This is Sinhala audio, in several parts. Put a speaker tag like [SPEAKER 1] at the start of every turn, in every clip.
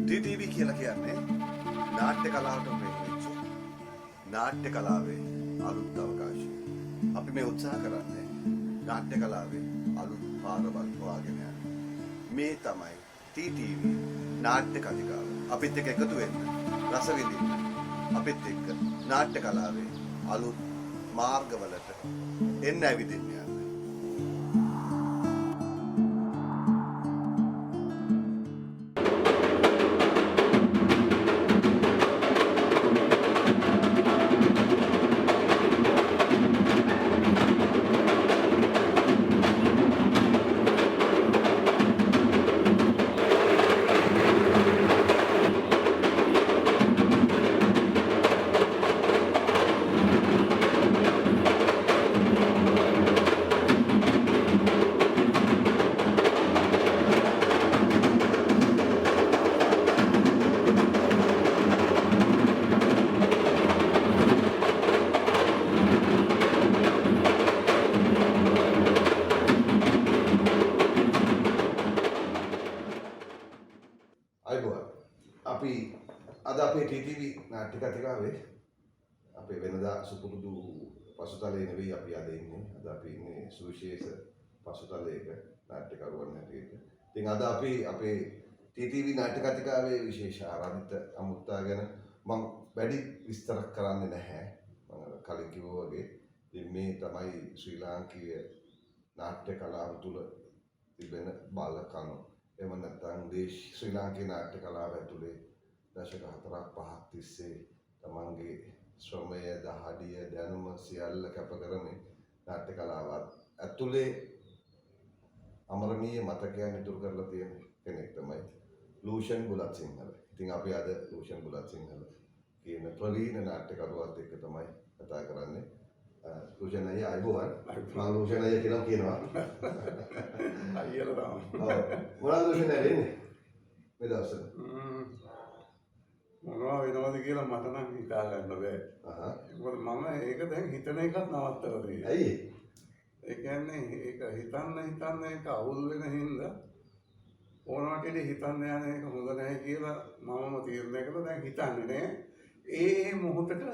[SPEAKER 1] ටීටීවී කියලා කියන්නේ නාට්‍ය කලාවට වෙච්ච නාට්‍ය කලාවේ අලුත් අවකාශය. අපි මේ උත්සාහ කරන්නේ නාට්‍ය කලාවේ අලුත් පාරවල් හොයාගෙන යන්න. මේ තමයි ටීටීවී නාට්‍ය කතිකාව. අපිත් එක්ක එකතු වෙන්න, රස විඳින්න. අපිත් එක්ක නාට්‍ය කලාවේ අලුත් මාර්ගවලට එන්න ඇවිදින්න යන්න. අපි අද අපේ ටීටීවී නාට්‍ය කතිකාවේ අපේ වෙනදා සුපුරුදු පසුතලයේ නෙවෙයි අපි අද ඉන්නේ. අද අපි ඉන්නේ සුවිශේෂ පසුතලයක නාට්‍යකරුවන් හැටියට. ඉතින් අද අපි අපේ ටීටීවී නාට්‍ය කතිකාවේ විශේෂ ආරාධිත අමුත්තා ගැන මම වැඩි විස්තර කරන්නේ නැහැ. මම කලින් කිව්වා වගේ ඉතින් මේ තමයි ශ්‍රී ලාංකීය නාට්‍ය කලාව තුළ තිබෙන බලකණු. එහෙම නැත්නම් ශ්‍රී ලාංකීය නාට්‍ය කලාව ඇතුලේ දශක 4-5ක් තිස්සේ තමන්ගේ ශ්‍රමය, දහඩිය, දැනුම සියල්ල කැප කරමින් නාට්‍ය කලාවත් ඇතුලේ අමරණීය මතකයන් ඉතුරු කරලා තියෙන කෙනෙක් තමයි ලූෂන් බුලත්සිංහල. ඉතින් අපි අද ලූෂන් බුලත්සිංහල කියන ප්‍රවීණ නාට්‍යකරුවත් එක්ක තමයි කතා කරන්නේ. ලූෂන් අයියා අයබෝවන්. මම ලූෂන් අයියා කියලා කියනවා.
[SPEAKER 2] අයියලා තමයි.
[SPEAKER 1] ඔව්. මොනවද ලූෂන් අයියා වෙන්නේ? මේ දවස්වල.
[SPEAKER 2] මොනවා වෙනවද කියලා මට නම් හිතා ගන්න බෑ. මොකද මම ඒක දැන් හිතන එකක් නවත්තලා තියෙනවා.
[SPEAKER 1] ඇයි?
[SPEAKER 2] ඒ කියන්නේ ඒක හිතන්න ඒක අවුල් වෙන හින්දා ඕනවට හිතන්න යන එක හොඳ නැහැ කියලා මමම තීරණය කළා. දැන් හිතන්නේ නෑ. ඒ මොහොතට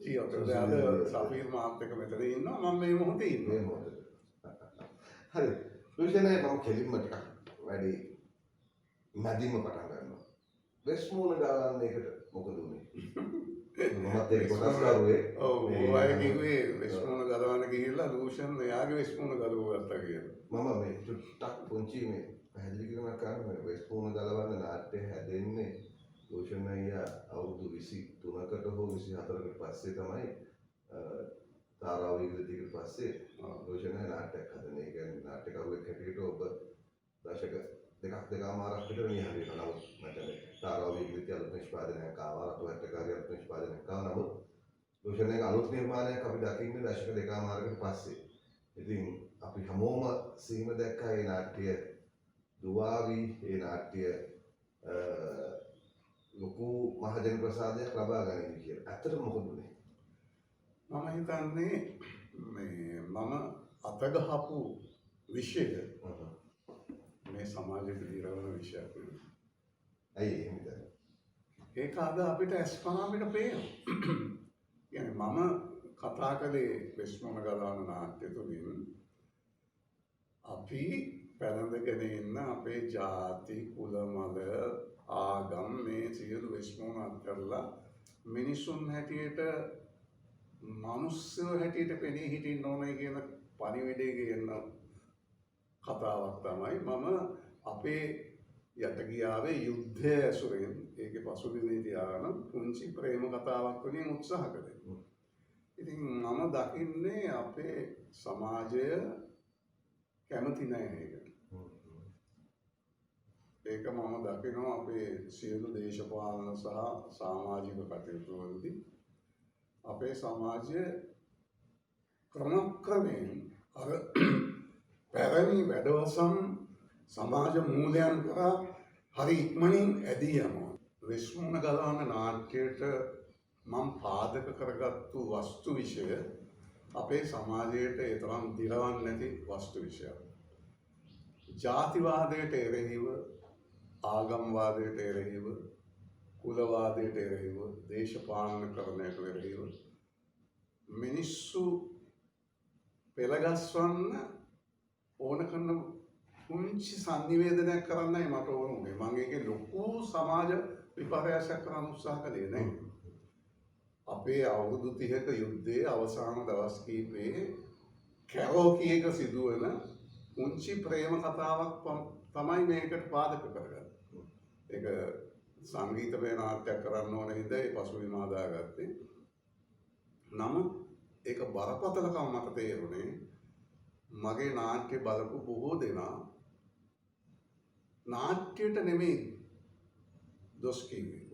[SPEAKER 2] ජීවත් වෙනවා. අද සපීර් මාත් එක මෙතන ඉන්නවා. මම මේ මොහොතේ ඉන්නවා.
[SPEAKER 1] මේ මොහොතේ. හරි. ලූෂන් අයියා මම කෙලින්ම ටිකක් වැඩි මැදින්ම පටන් ගන්නවා. වෙස්මූණ ගාලන්න එකට මොකද උනේ? මමත් ඒක කොටස් කරුවේ.
[SPEAKER 2] ඔව් ඔය කිව්වේ වෙස්මූණ ගලවන්න ගිහිල්ලා ලූෂන් එයාගේ වෙස්මූණ ගලව ගත්තා කියලා.
[SPEAKER 1] මම මේ චුට්ටක් පුංචි මේ පැහැදිලි කිරීමක් කරනවා. වෙස්මූණ ගලවන්න නාට්‍ය හැදෙන්නේ ලූෂන් අයියා අවුරුදු 23කට හෝ 24කට පස්සේ තමයි තාරාව විග්‍රහයකට පස්සේ ලූෂන් අයියා නාට්‍යයක් හදන්නේ. ඒ කියන්නේ නාට්‍යකරුවෙක් හැටියට ඔබ දශක දෙකමාරක් විතර නිහඬ වෙනවා. නමුත් මට මේ තාරාව විග්‍රහය අලුත් නිෂ්පාදනයක් ආවා. රතු හැටකාරී අලුත් නිෂ්පාදනයක් ආවා. නමුත් ලූෂන් අයියා අලුත් නිර්මාණයක් අපි දකින්නේ දශක දෙකමාරකට පස්සේ. ඉතින් අපි හැමෝම සීම දැක්කා මේ නාට්‍ය දුවාවි ඒ නාට්‍ය ලොකු මහජන ප්‍රසාදයක් ලබා ගනිමි කියලා. ඇත්තටම මොකද උනේ?
[SPEAKER 2] මම හිතන්නේ මේ මම අතගහපු විෂය මේ සමාජයට දිරවන විෂයක් නෙවෙයි.
[SPEAKER 1] ඇයි එහෙම හිතන්නේ?
[SPEAKER 2] ඒක අද අපිට අස්පනා අපිට පේනවා. يعني මම කතා කළේ වෙස්මුණ ගලවන නාට්‍ය තුලින් අපි පැලඳගෙන ඉන්න අපේ ජාති, කුල, මල, ආගම් මේ සියලු වෙස්මුණ අත්හැරලා මිනිසුන් හැටියට මනුස්සයෝ හැටියට පෙනී හිටින්න ඕනේ කියන පණිවිඩය කියන කතාවක් තමයි මම අපේ යට ගියාවේ යුද්ධය ඇසුරෙන් ඒකේ පසුබිමේ තියාගෙන පුංචි ප්‍රේම කතාවක් වලින් උත්සාහ කළේ. ඉතින් මම දකින්නේ අපේ සමාජය කැමති නැහැ ඒකට. ඒක මම දකිනවා අපේ සියලු දේශපාලන සහ සමාජික කටයුතු වලදී අපේ සමාජය ක්‍රමක්‍රමයෙන් අර පැරණි වැඩවසම් සමාජ මූලයන් කරා හරි ඉක්මනින් ඇදී යනවා. වෙස්මුණ ගලවන නාට්‍යයට මම පාදක කරගත්තු වස්තු විෂය අපේ සමාජයට ඒ තරම් දිරවන්නේ නැති වස්තු විෂයක්. ජාතිවාදයට එරෙහිව, ආගම්වාදයට එරෙහිව, කුලවාදයට එරෙහිව, දේශපාලනකරණයට එරෙහිව මිනිස්සු පෙළගස්වන්න ඕන කරන පුංචි සංනිවේදනයක් කරන්නයි මට ඕන වුණේ. මම ඒකේ ලොකු සමාජ විපර්යාසයක් කරන්න උත්සාහ කළේ නැහැ. අපේ අවුරුදු 30ක යුද්ධයේ අවසාන දවස් කිහිපයේ කැරෝකියක සිදුවන පුංචි ප්‍රේම කතාවක් තමයි මේකට පාදක කරගන්නේ. ඒක සංගීතමය නාට්‍යයක් කරන්න ඕන හින්දා ඒ පසුබිම හදාගත්තේ. නමුත් ඒක බරපතලකම මට තේරුණේ මගේ නාට්‍ය බලපු බොහෝ දෙනා නාට්‍යයට නෙමෙයි දොස් කිව්වේ.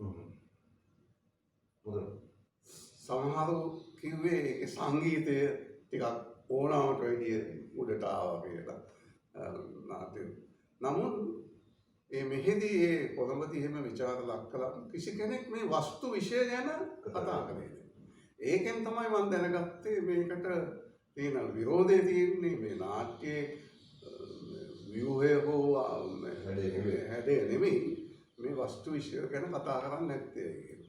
[SPEAKER 2] සමහරු කිව්වේ ඒකේ සංගීතය ටිකක් ඕනවට වැඩිය උඩට ආවා කියලා නාට්‍ය. නමුත් ඒ මෙහෙදී ඒ කොළඹදී එහෙම විචාර ලක් කළා කිසි කෙනෙක් මේ වස්තු විෂය ගැන කතා කරන්නේ නැහැ. ඒකෙන් තමයි මම දැනගත්තේ මේකට තියෙන විරෝධය තියෙන්නේ මේ නාට්‍යයේ ව්‍යුහය හෝ හැඩය නෙමෙයි මේ වස්තු විෂය ගැන කතා කරන්නේ නැත්තේ කියලා.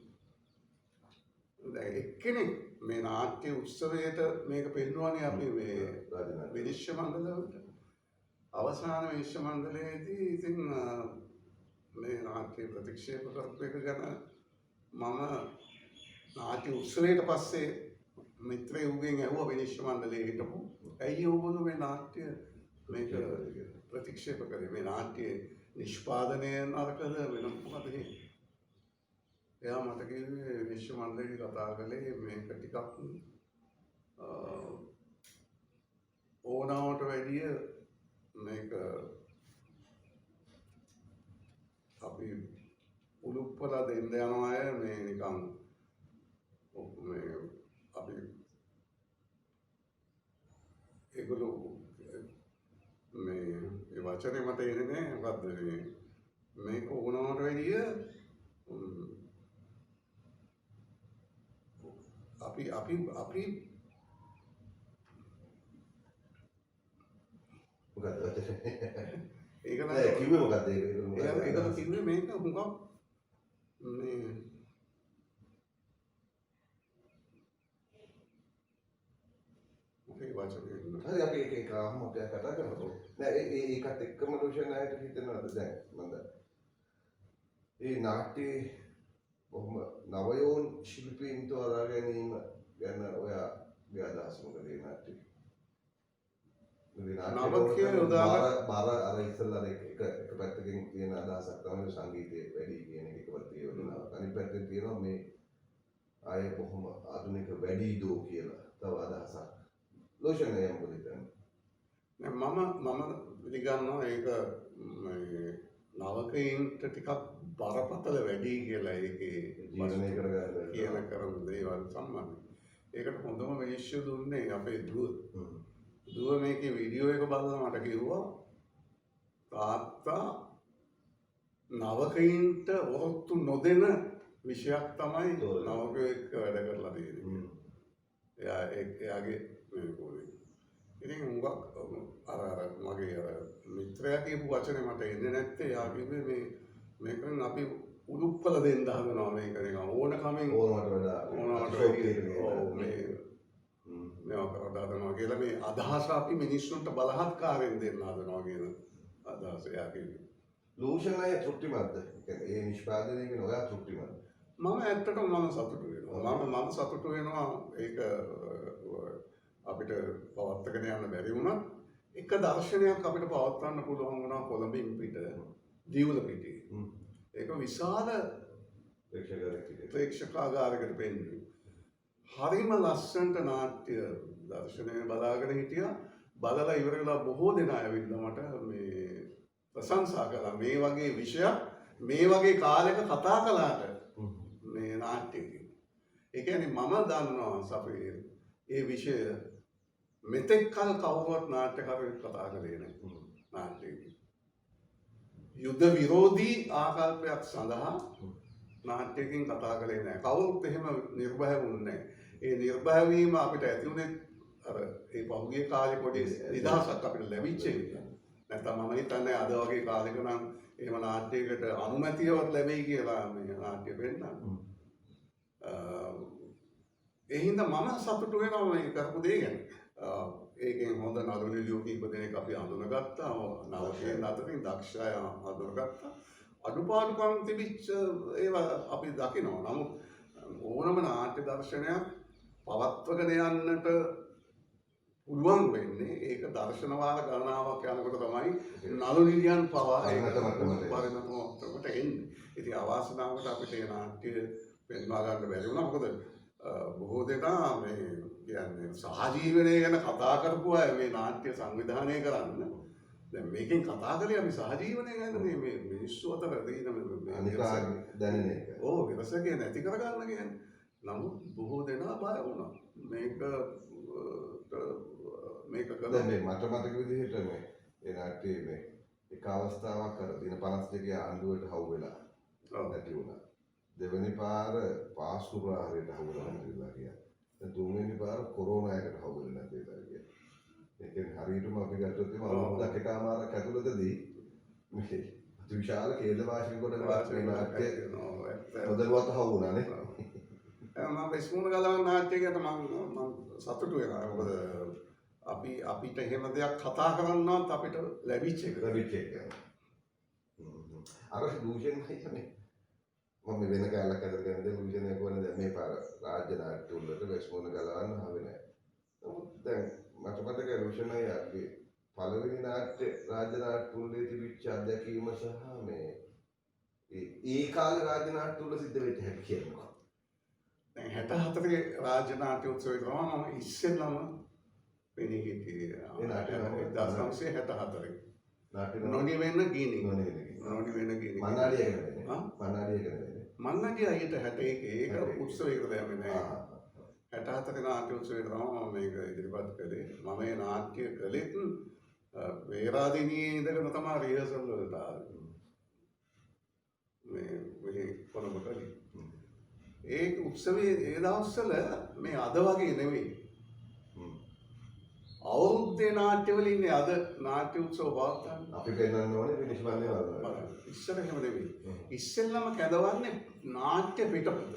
[SPEAKER 2] දැන් එක්කෙනෙක් මේ නාට්‍ය උත්සවයට මේක පෙන්වන්නේ අපි මේ විනිශ්චය මණ්ඩලවලට. අවසාන විනිශ්චය මණ්ඩලයේදී ඉතින් මේ නාට්‍ය ප්‍රතික්ෂේප කරපු එක ගැන මම නාට්‍ය උත්සවයට පස්සේ මිත්‍රයෝගෙන් ඇහුවා විනිශ්චය මණ්ඩලයේ හිටපු ඇයි ඔයගොල්ලෝ මේ නාට්‍ය මේක ප්‍රතික්ෂේප කරේ? මේ නාට්‍ය නිෂ්පාදනය නරකද වෙන මොකද හේතුව? එයා මට කිව්වේ විනිශ්චය මණ්ඩලයේ කතා කළේ මේක ටිකක් ඕනවට වැඩිය මේක අපි උලුප්පලා දෙන්න යනවා අය මේ නිකන් මේ අපි ඒගොල්ලෝ මේ ඒ වචනේ මට එන්නේ නැහැ. මොකද්ද මේ මේක ඕනවට වැඩිය අපි
[SPEAKER 1] මොකද්ද
[SPEAKER 2] ඒක නේද
[SPEAKER 1] කිව්වේ මොකද්ද
[SPEAKER 2] ඒක කිව්වේ මේක හුඟක් මේ මොකේ වචනේ
[SPEAKER 1] හරි අපි ඒක ආවම අපි කතා කරමු. නෑ ඒකත් එක්කම රෝෂන් ආයත හිතනවාද දැන් මන්ද ඒ නාට්‍ය බොහොම නවයෝන් ශිල්පීන් තෝරා ගැනීම ගැන ඔයාගේ අදහස් මොකද ඒ නාට්‍ය?
[SPEAKER 2] නවකයේ උදාහරණ
[SPEAKER 1] බාර අර ඉස්සල්ලා එක පැත්තකින් තියෙන අදහසක් තමයි සංගීතයේ වැඩි කියන එක එකවත් තියෙනවා. අනිත් පැත්තෙන් තියෙනවා මේ ආය බොහොම ආධුනික වැඩි දෝ කියලා තව අදහසක්. ලෝෂන් එයා මොකද කියන්නේ?
[SPEAKER 2] මම පිළිගන්නවා ඒක නවකයින්ට ටිකක් බරපතල වැඩි කියලා ඒකේ
[SPEAKER 1] ජීවනය කරගන්න
[SPEAKER 2] කියන කරන දේවල් සම්බන්ධයි. ඒකට හොඳම විනිශ්චය දුන්නේ අපේ දුව. දුව මේකේ වීඩියෝ එක බලලා මට කිව්වා තාත්තා නවකයින්ට වරොත්තු නොදෙන විෂයක් තමයි නවකයෝ එක්ක වැඩ කරලා තියෙන්නේ. එයාගේ මේ පොලේ. ඉතින් හුඟක් අර මගේ අර මිත්‍රයා කියපු වචනේ මට එන්නේ නැත්තේ. එයා කිව්වේ මේකෙන් අපි උඩුප්පල දෙන්න හදනවා මේක නිකන් ඕනකමෙන්
[SPEAKER 1] ඕනවට වඩා
[SPEAKER 2] මේවා කරලා හදනවා කියලා මේ අදහස අපි මිනිස්සුන්ට බලහත්කාරයෙන් දෙන්න හදනවා කියන අදහස එයා කිව්වේ.
[SPEAKER 1] ලෝෂන් අය තෘප්තිමත්ද? ඒ නිෂ්පාදනය කියන ඔයා තෘප්තිමත්ද?
[SPEAKER 2] මම ඇත්තටම මම සතුටු වෙනවා. මම සතුටු වෙනවා ඒක අපිට පවත්වාගෙන යන්න බැරි වුණා. එක දර්ශනයක් අපිට පවත්වන්න පුළුවන් වුණා කොළඹින් පිට දීවල පිටේ. ඒක විශාල ප්‍රේක්ෂකාගාරයකට පෙන්වුවේ. හරිම ලස්සනට නාට්‍ය දර්ශනය බලාගෙන හිටියා. බලලා ඉවර වෙලා බොහෝ දෙනා ඇවිල්ලා මට මේ ප්‍රශංසා කළා. මේ වගේ විෂයක් මේ වගේ කාලයක කතා කළාට මේ නාට්‍යයේ. ඒ කියන්නේ මම දන්නවා සපේ ඒ විෂය මෙතෙක් කල කවුරුවත් නාට්‍යකාරයෙක් කතා කරේ නැහැ නාට්‍යයේ. යුද්ධ විරෝධී ආකල්පයක් සඳහා නාට්‍යකින් කතා කරේ නැහැ. කවුරුත් එහෙම නිර්භය වුණේ නැහැ. ඒ නිර්භය වීම අපිට ඇති උනේ අර ඒ පහුගිය කාලේ පොඩි නිදහසක් අපිට ලැබිච්ච එක. නැත්නම් මම හිතන්නේ අද වගේ කාලෙක නම් එහෙම නාට්‍යයකට අනුමැතියවත් ලැබෙයි කියලා මේ නාට්‍ය පෙන්නන්න. ඒ හින්දා මම සතුටු වෙනවා මේ කරපු දේ ගැන. ඒකෙන් හොඳ නළු නිළියෝ කීප දෙනෙක් අපි අඳුනගත්තා. නවකයන් අතරින් දක්ෂ අය අඳුනගත්තා. අඩුපාඩුකම් තිබිච්ච ඒවා අපි දකිනවා. නමුත් ඕනම නාට්‍ය දර්ශනයක් පවත්වගෙන යන්නට පුළුවන් වෙන්නේ ඒක දර්ශන වාර ගණනාවක් යනකොට තමයි නළු නිළියන් පවා පරිණතමට එන්නේ. ඉතින් අවාසනාවට අපිට ඒ නාට්‍ය පෙන්වා ගන්න බැරි වුණා. මොකද බොහෝ දෙනා මේ කියන්නේ සහජීවනය ගැන කතා කරපු අය මේ නාට්‍ය සංවිධානය කරන්න. දැන් මේකෙන් කතා කරේ අපි සහජීවනය ගැන මේ මිනිස්සු අතර තියෙන
[SPEAKER 1] දැනෙන එක.
[SPEAKER 2] ඔව් විරසකේ නැති කරගන්න කියන්නේ. නමුත් බොහෝ දෙනා බය වුණා. මේක කළා
[SPEAKER 1] මේ මට මතක විදිහට මේ ඒ නාට්‍යයේ මේ එක අවස්ථාවක් අර දින 52 ආණ්ඩුවට හවු වෙලා නැති වුණා. දෙවෙනි පාර පාස්කු ප්‍රහාරයට හවු වෙලා නැති වෙලා ගියා. දැන් තුන්වෙනි පාර කොරෝනා එකට හවු වෙලා නැති වෙලා ගියා. ඒකෙන් හරියටම අපි ගත්තොත් එම අවුරුද්දක් එකමාරක් ඇතුළතදී මේ විශාල කේන්ද්‍ර වාසික කොටකට මේ නාට්‍ය නොදැනුවත් හවු වුණානේ.
[SPEAKER 2] මම විශ්මුණ ගලවන නාට්‍ය ගැන මම සතුටු වෙනවා. මොකද අපිට එහෙම දෙයක් කතා කරන්නවත් අපිට ලැබිච්ච එක.
[SPEAKER 1] අර දූෂණ කියන්නේ මම වෙන කාලයක් අතරගෙන දූෂණය කරන දැන් මේ පාර රාජ්‍ය නාට්‍ය වලට විශ්මුණ ගලවන්න ආවේ නැහැ. නමුත් දැන් මට මතකයි දූෂණය අපි පළවෙනි නාට්‍ය රාජ්‍ය නාට්‍ය වලදී තිබිච්ච අත්දැකීම සහ මේ ඒ කාලේ රාජ්‍ය නාට්‍ය වල සිද්ධ වෙච්ච හැටි කියනවා.
[SPEAKER 2] දැන් 64 රාජ්‍ය නාට්‍ය උත්සවයේ තමයි මම ඉස්සෙල්ලම පෙනී හිටියේ. 1964 නාට්‍ය නොනිවෙන්න ගිනි. නොනිවෙන්න ගිනි.
[SPEAKER 1] මන්නාඩිය කරන්නේ. මන්නාඩිය කරන්නේ.
[SPEAKER 2] මන්නාඩිය අයියට 61 ඒක උත්සවයකට දැම්මේ නෑ. 64 නාට්‍ය උත්සවයේ තමයි මම මේක ඉදිරිපත් කළේ. මම මේ නාට්‍ය කළෙත් වේරාදෙනියේ ඉඳගෙන තමයි රිහර්සල් වලට ආවේ. මේ කොළඹ කළේ. ඒ උත්සවයේ ඒ දවස්වල මේ අද වගේ නෙවෙයි. අවුරුද්දේ නාට්‍යවල ඉන්නේ අද නාට්‍ය උත්සව පවත්වන්නේ.
[SPEAKER 1] අපි පෙන්වන්න ඕනේ විනිශ්චය වල.
[SPEAKER 2] ඉස්සර එහෙම නෙවෙයි. ඉස්සෙල්ලම කැදවන්නේ නාට්‍ය පිටපත.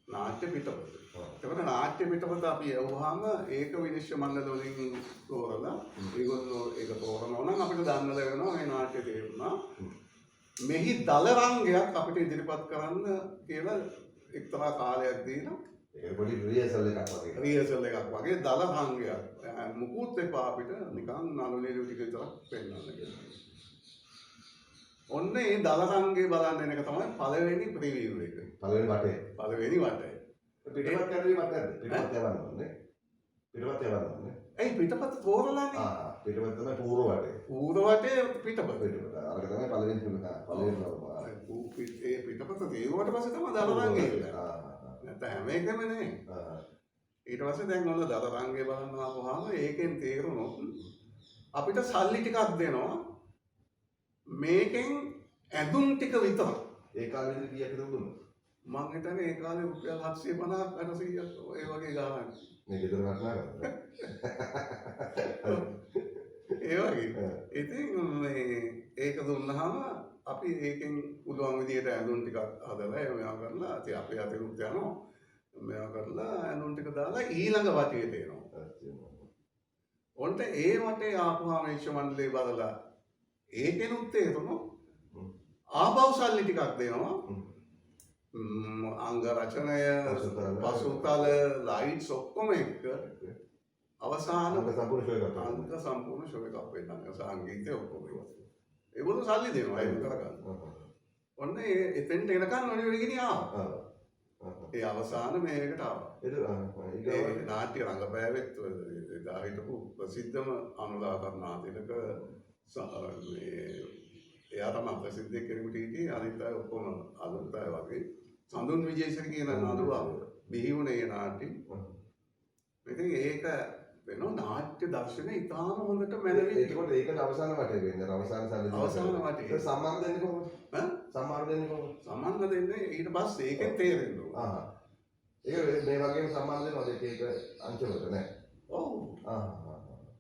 [SPEAKER 2] නාට්‍ය පිටපත. ඒකට නාට්‍ය පිටපත අපි යවුවාම ඒක විනිශ්චය මණ්ඩල වලින් තෝරලා ඒගොල්ලෝ ඒක තෝරනවා නම් අපිට දන්නල වෙනවා මේ නාට්‍ය තේරුණා. මෙහි දල රංගයක් අපිට ඉදිරිපත් කරන්න කියලා එක්තරා කාලයක් දීලා
[SPEAKER 1] ඒක පොඩි රිහර්සල් එකක් වගේ.
[SPEAKER 2] රිහර්සල් එකක් වගේ දල රංගයක්. මුකුත් එපා අපිට නිකන් නළු නිළියෝ ටික විතරක් පෙන්වන්න කියලා. ඔන්න ඒ දල රංගේ බලන්න එන එක තමයි පළවෙනි ප්‍රිවිව් එක.
[SPEAKER 1] පළවෙනි වටේ.
[SPEAKER 2] පළවෙනි වටේ.
[SPEAKER 1] පිටපත් කැදවීමක් නැද්ද? පිටපත් යවන්න ඕනේ. පිටපත් යවන්න ඕනේ.
[SPEAKER 2] ඇයි පිටපත් තෝරලානේ?
[SPEAKER 1] පිටපත් තමයි පූර්ව වටේ.
[SPEAKER 2] පූර්ව වටේ පිටපත්.
[SPEAKER 1] අරක තමයි පළවෙනි තුනක. පළවෙනි
[SPEAKER 2] ඒ පිටපත දේරුවට පස්සේ තමයි දල රංගේ වෙන්නේ. නැත්නම් හැම එකම නේ. ඊට පස්සේ දැන් ඔන්න දල රංගේ බලන්න ආවම ඒකෙන් තේරුණොත් අපිට සල්ලි ටිකක් දෙනවා. මේකෙන් ඇඳුම් ටික විතරක්.
[SPEAKER 1] ඒ කාලෙදි කීයක්ද දුන්නු?
[SPEAKER 2] මං හිතන්නේ ඒ කාලේ රුපියල් 750ක් 800ක් ඒ වගේ ගානක්.
[SPEAKER 1] මේ ගෙදර වටනා කරා.
[SPEAKER 2] ඒ වගේ. ඉතින් මේ ඒක දුන්නාම අපි ඒකෙන් පුළුවන් විදියට ඇඳුම් ටිකක් හදලා මේවා කරලා ඉතින් අපේ අතිරුත් යනවා. මේවා කරලා ඇඳුම් ටික දාලා ඊළඟ වටේට එනවා. ඔන්ට ඒ වටේ ආපුවාම විනිශ්චය මණ්ඩලේ බලලා ඒකෙනුත් තේරුණොත් ආපහු සල්ලි ටිකක් දෙනවා. අංග රචනය පසුතල ලයිට්ස් ඔක්කොම එක්ක අවසාන
[SPEAKER 1] අංග
[SPEAKER 2] සම්පූර්ණ ෂෝ එකක් වෙනවා. සංගීතය ඔක්කොම ඒගොල්ලෝ සල්ලි දෙනවා ඒක කරගන්න. ඔන්න එතෙන්ට එනකන් ඔය විදිහට ආවා. ඒ අවසාන මේකට ආවා. ඒ නාට්‍ය රංගපෑවෙත් එදා හිටපු ප්‍රසිද්ධම අනුලා කරුණාතිලක එයා තමයි ප්‍රසිද්ධ කෙනෙකුට හිටියේ. අනිත් අය ඔක්කොම අලුත් අය වගේ. සඳුන් විජේසිරි කියන නළුවා බිහි වුණේ නාට්‍ය. ඉතින් ඒක වෙනවා නාට්‍ය දර්ශනය ඉතාම හොඳට මැනවි.
[SPEAKER 1] ඒකට ඒකට අවසාන වටේ වෙන්නේ. අවසාන සල්ලි.
[SPEAKER 2] අවසාන වටේ.
[SPEAKER 1] සම්මාන දෙන්නේ කොහොමද? සම්මාන දෙන්නේ කොහොමද?
[SPEAKER 2] සම්මාන දෙන්නේ ඊට පස්සේ ඒකෙන් තේරෙන්න ඕන.
[SPEAKER 1] ඒක මේ වගේම සම්මාන දෙනවද එක අංශවලට නෑ?
[SPEAKER 2] ඔව්.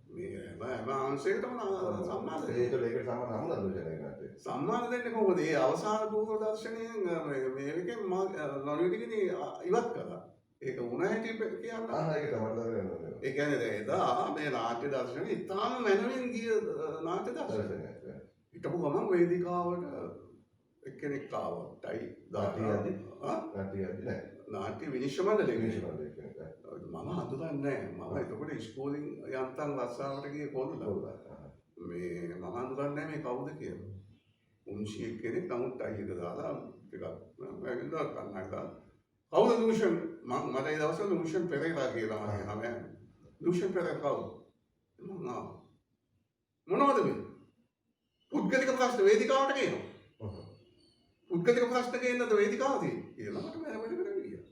[SPEAKER 2] මේ හැම අංශයකටම සම්මාන දෙනවා.
[SPEAKER 1] ඒකට සම්මාන හමුදාද ලෝෂණයකට?
[SPEAKER 2] සම්මාන දෙන්නේ කොහොමද? ඒ අවසාන පූර්ව දර්ශනයෙන් මේකෙන් නොනිවිදකින් ඉවත් කළා. ඒක වුණ හැටි කියන්න.
[SPEAKER 1] ඒක තමයි දරගන්න.
[SPEAKER 2] ඒ කියන්නේ එදා මේ නාට්‍ය දර්ශනය ඉතාම මැනවින් ගිය නාට්‍ය දර්ශනයක්. හිටපු ගමන් වේදිකාවට එක්කෙනෙක් ආවටයි
[SPEAKER 1] නාට්‍යයදී නෑ.
[SPEAKER 2] නාට්‍ය විනිශ්චය මණ්ඩලයේ
[SPEAKER 1] ඉංග්‍රීසි වලට කෙනෙක්.
[SPEAKER 2] මම හඳුනන්නේ නැහැ. මම එතකොට ඉස්කෝලෙන් යන්තම් රස්සාවට ගිය කොල්ලා. මේ මම හඳුනන්නේ නැහැ මේ කවුද කියලා. උන්ෂී කෙනෙක් නමුත් අයියක දාලා ටිකක් ඇවිල්ලා කන්නක් දාලා කවුද ලූෂන් මට ඒ දවස්වල ලූෂන් පෙරේරා කියලා මම නම ලූෂන් පෙරේරා කවුද මම මොනවද මේ පුද්ගලික ප්‍රශ්න වේදිකාවට කියනවා පුද්ගලික ප්‍රශ්න කියනද වේදිකාවදී කියලා මට මම ගියා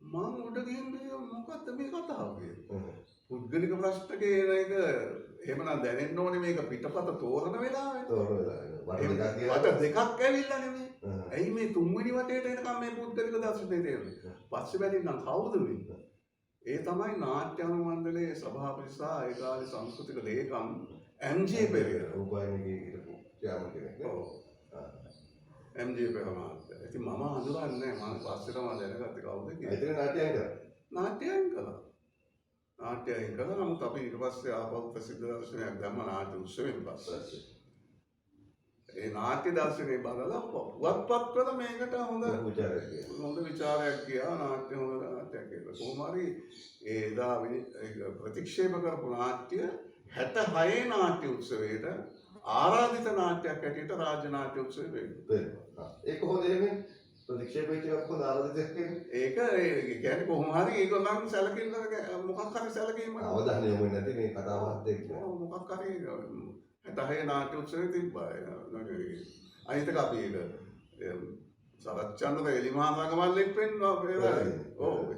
[SPEAKER 2] මම උඩ ගිහින් මොකද්ද මේ කතාව කියලා පුද්ගලික ප්‍රශ්න කියන එක එහෙමනම් දැනෙන්න ඕනේ මේක පිටපත තෝරන වෙලාවේ වට දෙකක් ඇවිල්ලා නෙමෙයි ඇයි මේ තුන්වෙනි වටේට එනකම් මේ පුද්ගලික දර්ශනය තේරෙන්නේ පස්සේ බැලින්නම් කවුද මේ ඒ තමයි නාට්‍ය මණ්ඩලයේ සභාපති සහ ඒ කාලේ සංස්කෘතික ලේකම් එම්.ජේ පෙරේරා
[SPEAKER 1] රූපවාහිනියේ හිටපු ත්‍යාම කෙනෙක් නේ.
[SPEAKER 2] එම්.ජේ පෙරේරා මහත්තයා. ඉතින් මම හඳුනන්නේ නැහැ. මම පස්සේ තමයි දැනගත්තේ කවුද කියලා.
[SPEAKER 1] ඒතර නාට්‍යයන් කරා.
[SPEAKER 2] නාට්‍යයන් කළා. නාට්‍යයන් කළා. නමුත් අපි ඊට පස්සේ ආපහු ප්‍රසිද්ධ දර්ශනයක් දැම්ම නාට්‍ය උත්සවයෙන් පස්සේ. ඒ නාට්‍ය දර්ශනේ බලලා පුවත්පත්වල මේකට හොඳ විචාරයක් ගියා නාට්‍ය හොඳ නාට්‍යයක් කියලා. කොහොම හරි ඒ එදා ප්‍රතික්ෂේප කරපු නාට්‍ය 66 නාට්‍ය උත්සවයට ආරාධිත නාට්‍යයක් හැටියට රාජ්‍ය නාට්‍ය උත්සවයේ වෙන්නේ.
[SPEAKER 1] ඒක කොහොමද එහෙම ප්‍රතික්ෂේප වෙච්ච එකක් කොහොමද ආරාධිතයක් කියන්නේ?
[SPEAKER 2] ඒක කියන්නේ කොහොම හරි ඒගොල්ලන් සැලකිල්ල මොකක් හරි සැලකීමක්
[SPEAKER 1] අවධානය යොමු නැති මේ කතාවක් දෙක.
[SPEAKER 2] මොකක් හරි 66 නාට්‍ය උත්සවයේ තිබ්බා. අනිත් එක අපි ඒක සරච්චන්ද්‍ර එලිමහාරගමල්ලෙක් වෙන්නවා පෙරේරා. ඔව්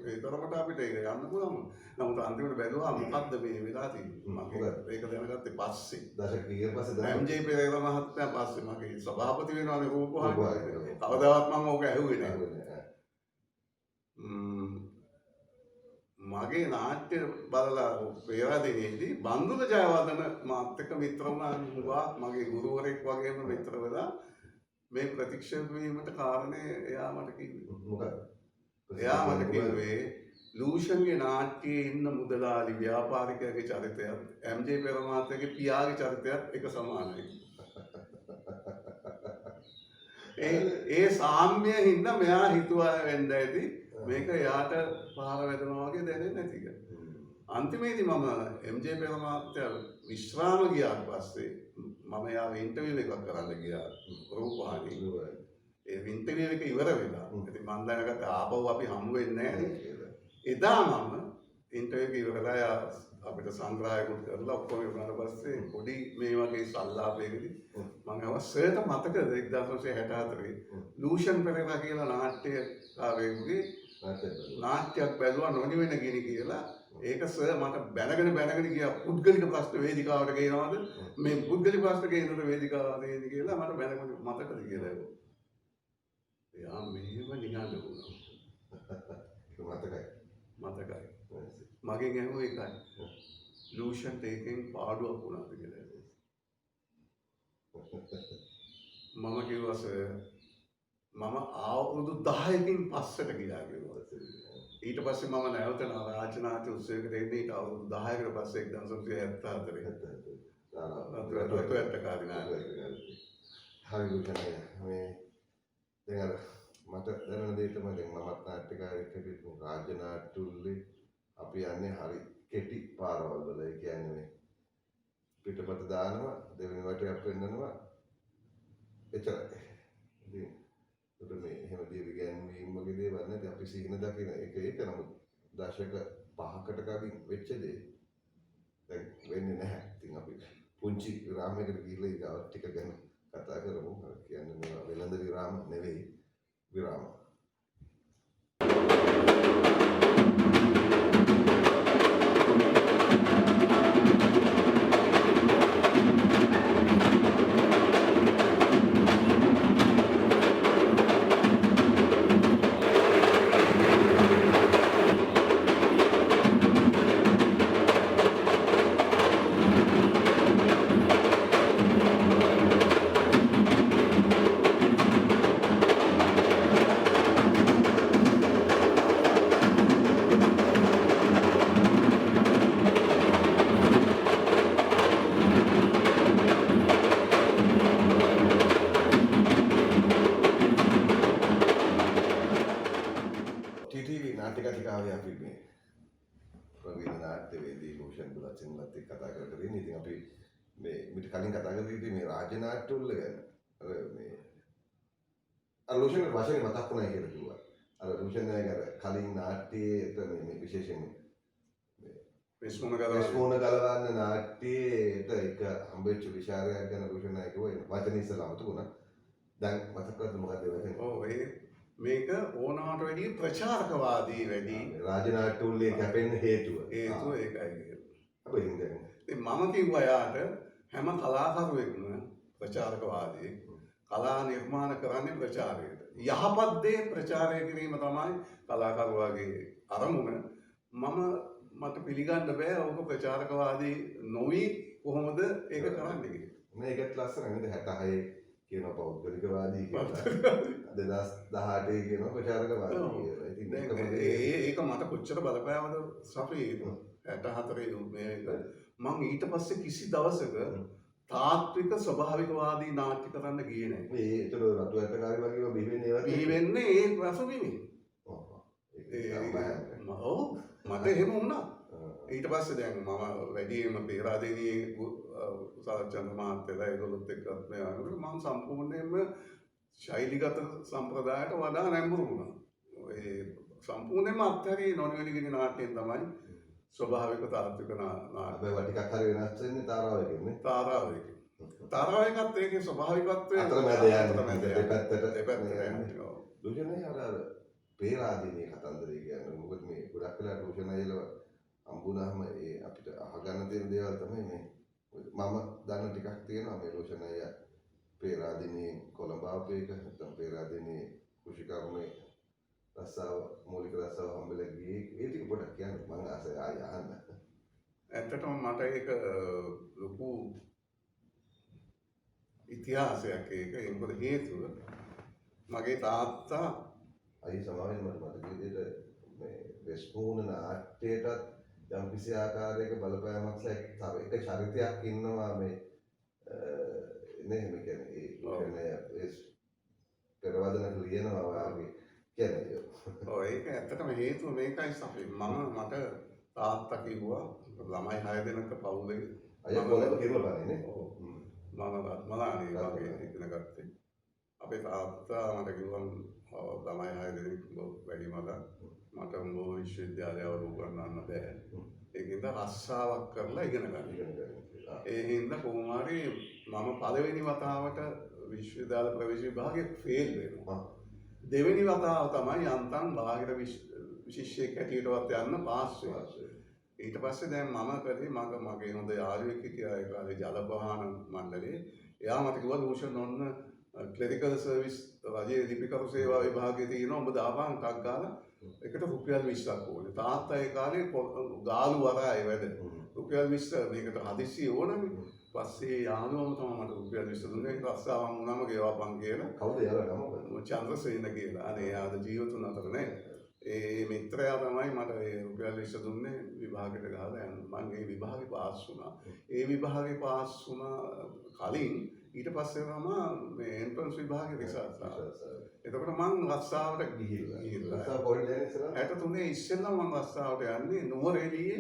[SPEAKER 2] ඒ තරමට අපිට ඒක යන්න පුළුවන්. නමුත් අන්තිමට බැලුවා මොකද්ද මේ වෙලා තියෙන්නේ. මම ඒක දැනගත්තේ පස්සේ.
[SPEAKER 1] දශක කීයක් පස්සේ
[SPEAKER 2] එම්.ජේ පෙරේරා මහත්තයා පස්සේ මගේ සභාපති වෙනවානේ රූපවාහිනියේ. කවදාවත් මම ඕක ඇහුවේ නැහැ. මගේ නාට්‍ය බලලා පෙරේරාදීනේදී බන්දුල ජයවර්ධන මාත් එක්ක මිත්‍ර වුණා. මගේ ගුරුවරයෙක් වගේම මිත්‍ර වෙලා මේ ප්‍රතික්ෂේප වීමට කාරණේ එයා මට කිව්වේ.
[SPEAKER 1] මොකක්ද?
[SPEAKER 2] එයා මට කිව්වේ ලූෂන්ගේ නාට්‍යයේ ඉන්න මුදලාලි ව්‍යාපාරිකයාගේ චරිතයත් එම්.ජේ පෙරේරා මහත්තයාගේ පියාගේ චරිතයත් එක සමානයි. ඒ සාම්‍ය හින්දා මෙයා හිතුවා වෙන්න ඇති මේක එයාට පහර වැදෙනවා වගේ දැනෙන්නේ නැති කියලා. අන්තිමේදී මම එම්.ජේ පෙරේරා මහත්තයා විශ්‍රාම ගියාට පස්සේ මම යාව ඉන්ටර්විව් එකක් කරන්න ගියා රූපවාහිනියේ. ඒ ඉන්ටර්විව් එක ඉවර වෙලා ඉතින් මම දැනගත්තා ආපහු අපි හමු වෙන්නේ නැහැ කියලා. එදා මම ඉන්ටර්විව් එක ඉවරලා අපිට සංග්‍රහයකුත් කරලා ඔක්කොම ඉවරනාට පස්සේ පොඩි මේ වගේ සල්ලාපයකදී මම අහුවා සර්ට මතකද 1964 ලූෂන් පෙරේරා කියලා නාට්‍යකාරයෙකුගේ නාට්‍යයක් බැලුවා නොනිවෙන ගිනි කියලා. ඒක සර් මට බැනගෙන ගියා පුද්ගලික ප්‍රශ්න වේදිකාවට ගේනවද මේ පුද්ගලික ප්‍රශ්න ගේනද වේදිකාවට ගේනද කියලා මට බැනගෙන මතකද කියලා ඒක. එයා මෙහෙම නිහඬ වුණා. මතකයි. මගෙන් ඇහුවා ඒකයි. ලූෂන්ට ඒකෙන් පාඩුවක් වුණාද කියලා. මම කිව්වා සර් මම අවුරුදු 10කින් පස්සට ගියා කිව්වා. ඊට පස්සේ මම නැවත රාජ්‍ය නාට්‍ය උත්සවයකට එන්නේ ඊට අවුරුදු 10කට පස්සේ 1974 රතුවැට කාරිනාගේ.
[SPEAKER 1] හරි ලුෂන් මේ දැන් අර මට දැනෙන දේ තමයි දැන් මමත් නාට්‍යකාරයෙක් හැටියට රාජ්‍ය නාට්‍යවලදී අපි යන්නේ හරි කෙටි පාරවල් වල. ඒ කියන්නේ මේ පිටපත දානවා දෙවෙනි වටයක් පෙන්නනවා එච්චරයි. ඉතින් මේ එහෙම දේවි ගැන්වීම් වගේ දේවල් නැති අපි සිහින දකින ඒක නමුත් දශක 5කට කලින් වෙච්ච දේ දැන් වෙන්නේ නැහැ. ඉතින් අපි පුංචි විරාමයකට ගිහිල්ලා ඊගාව ටික ගැන කතා කරමු. කියන්නේ මේවා වෙළඳ විරාම නෙවෙයි විරාම. නාට්‍යවලදී ලෝෂන් බුලත් සිංහලත් එක්ක කතා කරගෙන ඉන්නේ. ඉතින් අපි මේ මිට කලින් කතා කරද්දී මේ රාජ්‍ය නාට්‍යවල ගැන අර මේ අර ලෝෂන් වශයෙන් මතක් වුණා කියලා කිව්වා. අර ලෝෂන් අර කලින් නාට්‍යයට මේ විශේෂයෙන්
[SPEAKER 2] විස්මුණ
[SPEAKER 1] ගලවන්න නාට්‍යයට එක හම්බෙච්ච විචාරයක් ගැන ලෝෂන් අය කිව්වා. වචන ඉස්සලා අමතකුණා. දැන් මතක් කරද්දි මොකක්ද වචනේ?
[SPEAKER 2] ඔව් මේක ඕනවට වැඩිය ප්‍රචාරකවාදී වැඩි
[SPEAKER 1] රාජ්‍ය නාට්‍යවල කැපෙන්න හේතුව.
[SPEAKER 2] හේතුව ඒකයි.
[SPEAKER 1] අපි හින්දා
[SPEAKER 2] ඉතින් මම කිව්වා යාට හැම කලාකරුවෙක්ම ප්‍රචාරකවාදී කලා නිර්මාණ කරන්නේ ප්‍රචාරයට. යහපත් දේ ප්‍රචාරය කිරීම තමයි කලාකරුවාගේ අරමුණ. මට පිළිගන්න බෑ ඔබ ප්‍රචාරකවාදී නොවි කොහොමද ඒක කරන්නේ කියලා.
[SPEAKER 1] මේකත් ලස්සන නේද 66 කියන පෞද්ගලිකවාදී කියලා 2018 කියන ප්‍රචාරකවාදී කියලා. ඉතින්
[SPEAKER 2] ඒක මට කොච්චර බලපෑමද සපේ 64 මේක මං ඊට පස්සේ කිසි දවසක තාත්වික ස්වභාවිකවාදී නාට්‍ය කරන්න ගියේ නැහැ.
[SPEAKER 1] මේ ඒතර රතු ඇටකාරී වගේම බිහිවෙන්නේ ඒවත්
[SPEAKER 2] බිහිවෙන්නේ ඒ රසවිමින්. ඔව් මට එහෙම වුණා. ඊට පස්සේ දැන් මම වැඩිම පේරාදෙනියේ සාචන්ද්‍ර මහත්තයලා ඒගොල්ලොත් එක්කත් මේ මම සම්පූර්ණයෙන්ම ශෛලිගත සම්ප්‍රදායට වඩා නැඹුරු වුණා. ඒ සම්පූර්ණයෙන්ම අත්හැරී නොනිවැරදි නාට්‍යයෙන් තමයි ස්වභාවික තාත්වික නාට්‍ය.
[SPEAKER 1] මේ ටිකක් හරි වෙනස් වෙන්නේ තාරාවකින් නේ.
[SPEAKER 2] තාරාවකත් ඒකේ ස්වභාවිකත්වය
[SPEAKER 1] අතරමැද යන්නේ දෙපැත්තට
[SPEAKER 2] යන්නේ.
[SPEAKER 1] ලෝෂන් අර පේරාදෙනියේ කතන්දරය කියන්නේ මොකද මේ ගොඩක් වෙලා ලෝෂන් අයලව හම්බුනහම ඒ අපිට අහගන්න තියෙන දේවල් තමයි මේ මම දන්න ටිකක් තියෙනවා මේ ලෝෂන් අය පේරාදෙනියේ කොළඹ ආපු එක නැත්නම් පේරාදෙනියේ කුෂිකර්මයේ රස්සාව මූලික රස්සාව හම්බෙලා ගියේ ඒ ටික පොඩ්ඩක් කියන්න මම ආසයි ආය අහන්න.
[SPEAKER 2] ඇත්තටම මට ඒක ලොකු ඉතිහාසයක් ඒක. මොකද හේතුව මගේ තාත්තා
[SPEAKER 1] අයි සමාවෙන්න මට මතක විදිහට මේ වෙස්පූර්ණ නාට්‍යයටත් යම් කිසි ආකාරයක බලපෑමක් තව එක චරිතයක් ඉන්නවා මේ නේ මේ කියන්නේ ඒ පෙරවදන ලියනවා වගේ කියන්නේ.
[SPEAKER 2] ඔව් ඒක ඇත්තටම හේතුව මේකයි සපේ. මට තාත්තා කිව්වා ළමයි 6 දෙනෙක් පවුලේ
[SPEAKER 1] අය කොළඹ කිරුවපන්නේ නේ.
[SPEAKER 2] ඔව් මම රත්මලානේ වගේ ඉගෙන ගත්තේ. අපේ තාත්තා මට කිව්වා ළමයි 6 දෙනෙක් වැඩිමලා මට උඹ විශ්වවිද්‍යාලයව උගන්වන්න බෑ. ඒකින්ද රස්සාවක් කරලා ඉගෙන ගන්න. ඒ හින්දා කොහොම හරි මම පළවෙනි වතාවට විශ්වවිද්‍යාල ප්‍රවේශ විභාගයේ ෆේල් වෙනවා. දෙවෙනි වතාව තමයි යන්තම් බාහිර විශිෂ්‍යයෙක් හැටියටවත් යන්න පාස් වෙන්නේ. ඊට පස්සේ දැන් මම කරේ මගේ හොඳ යාළුවෙක් හිටියා ඒ කාලේ ජලවාහන මණ්ඩලයේ. එයා මට කිව්වා ලෝෂන් ඔන්න ක්ලරිකල් සර්විස් රජයේ ලිපිකරු සේවා විභාගයේ තියෙනවා ඔබ දාපන් ටක් ගාලා එකට රුපියල් 20ක් ඕනේ. තාත්තා ඒ කාලේ ගාලු වරායේ වැඩ. රුපියල් 20 මේකට හදිස්සිය ඕනනේ. පස්සේ යාළුවම තමයි මට රුපියල් 20 දුන්නේ. ඒක රස්සාවම වුණාම ගෙවපන් කියලා.
[SPEAKER 1] කවුද යාළුවා නම?
[SPEAKER 2] චන්ද්‍රසේන කියලා. අනේ ආද ජීවිතුන් අතර නේ. ඒ මිත්‍රයා තමයි මට ඒ රුපියල් 20 දුන්නේ විභාගයට ගහලා යන්න. මම ඒ විභාගේ පාස් වුණා. ඒ විභාගේ පාස් වුණා කලින් ඊට පස්සේ තමයි මේ එන්ට්‍රන්ස් විභාගේ රිසල්ට් ආවා. එතකොට මම රස්සාවට ගිහිල්ලා
[SPEAKER 1] රස්සාව පොඩි දැන් ඉස්සලා
[SPEAKER 2] 63 ඉස්සෙල්ලා මම රස්සාවට යන්නේ නුවරඑළියේ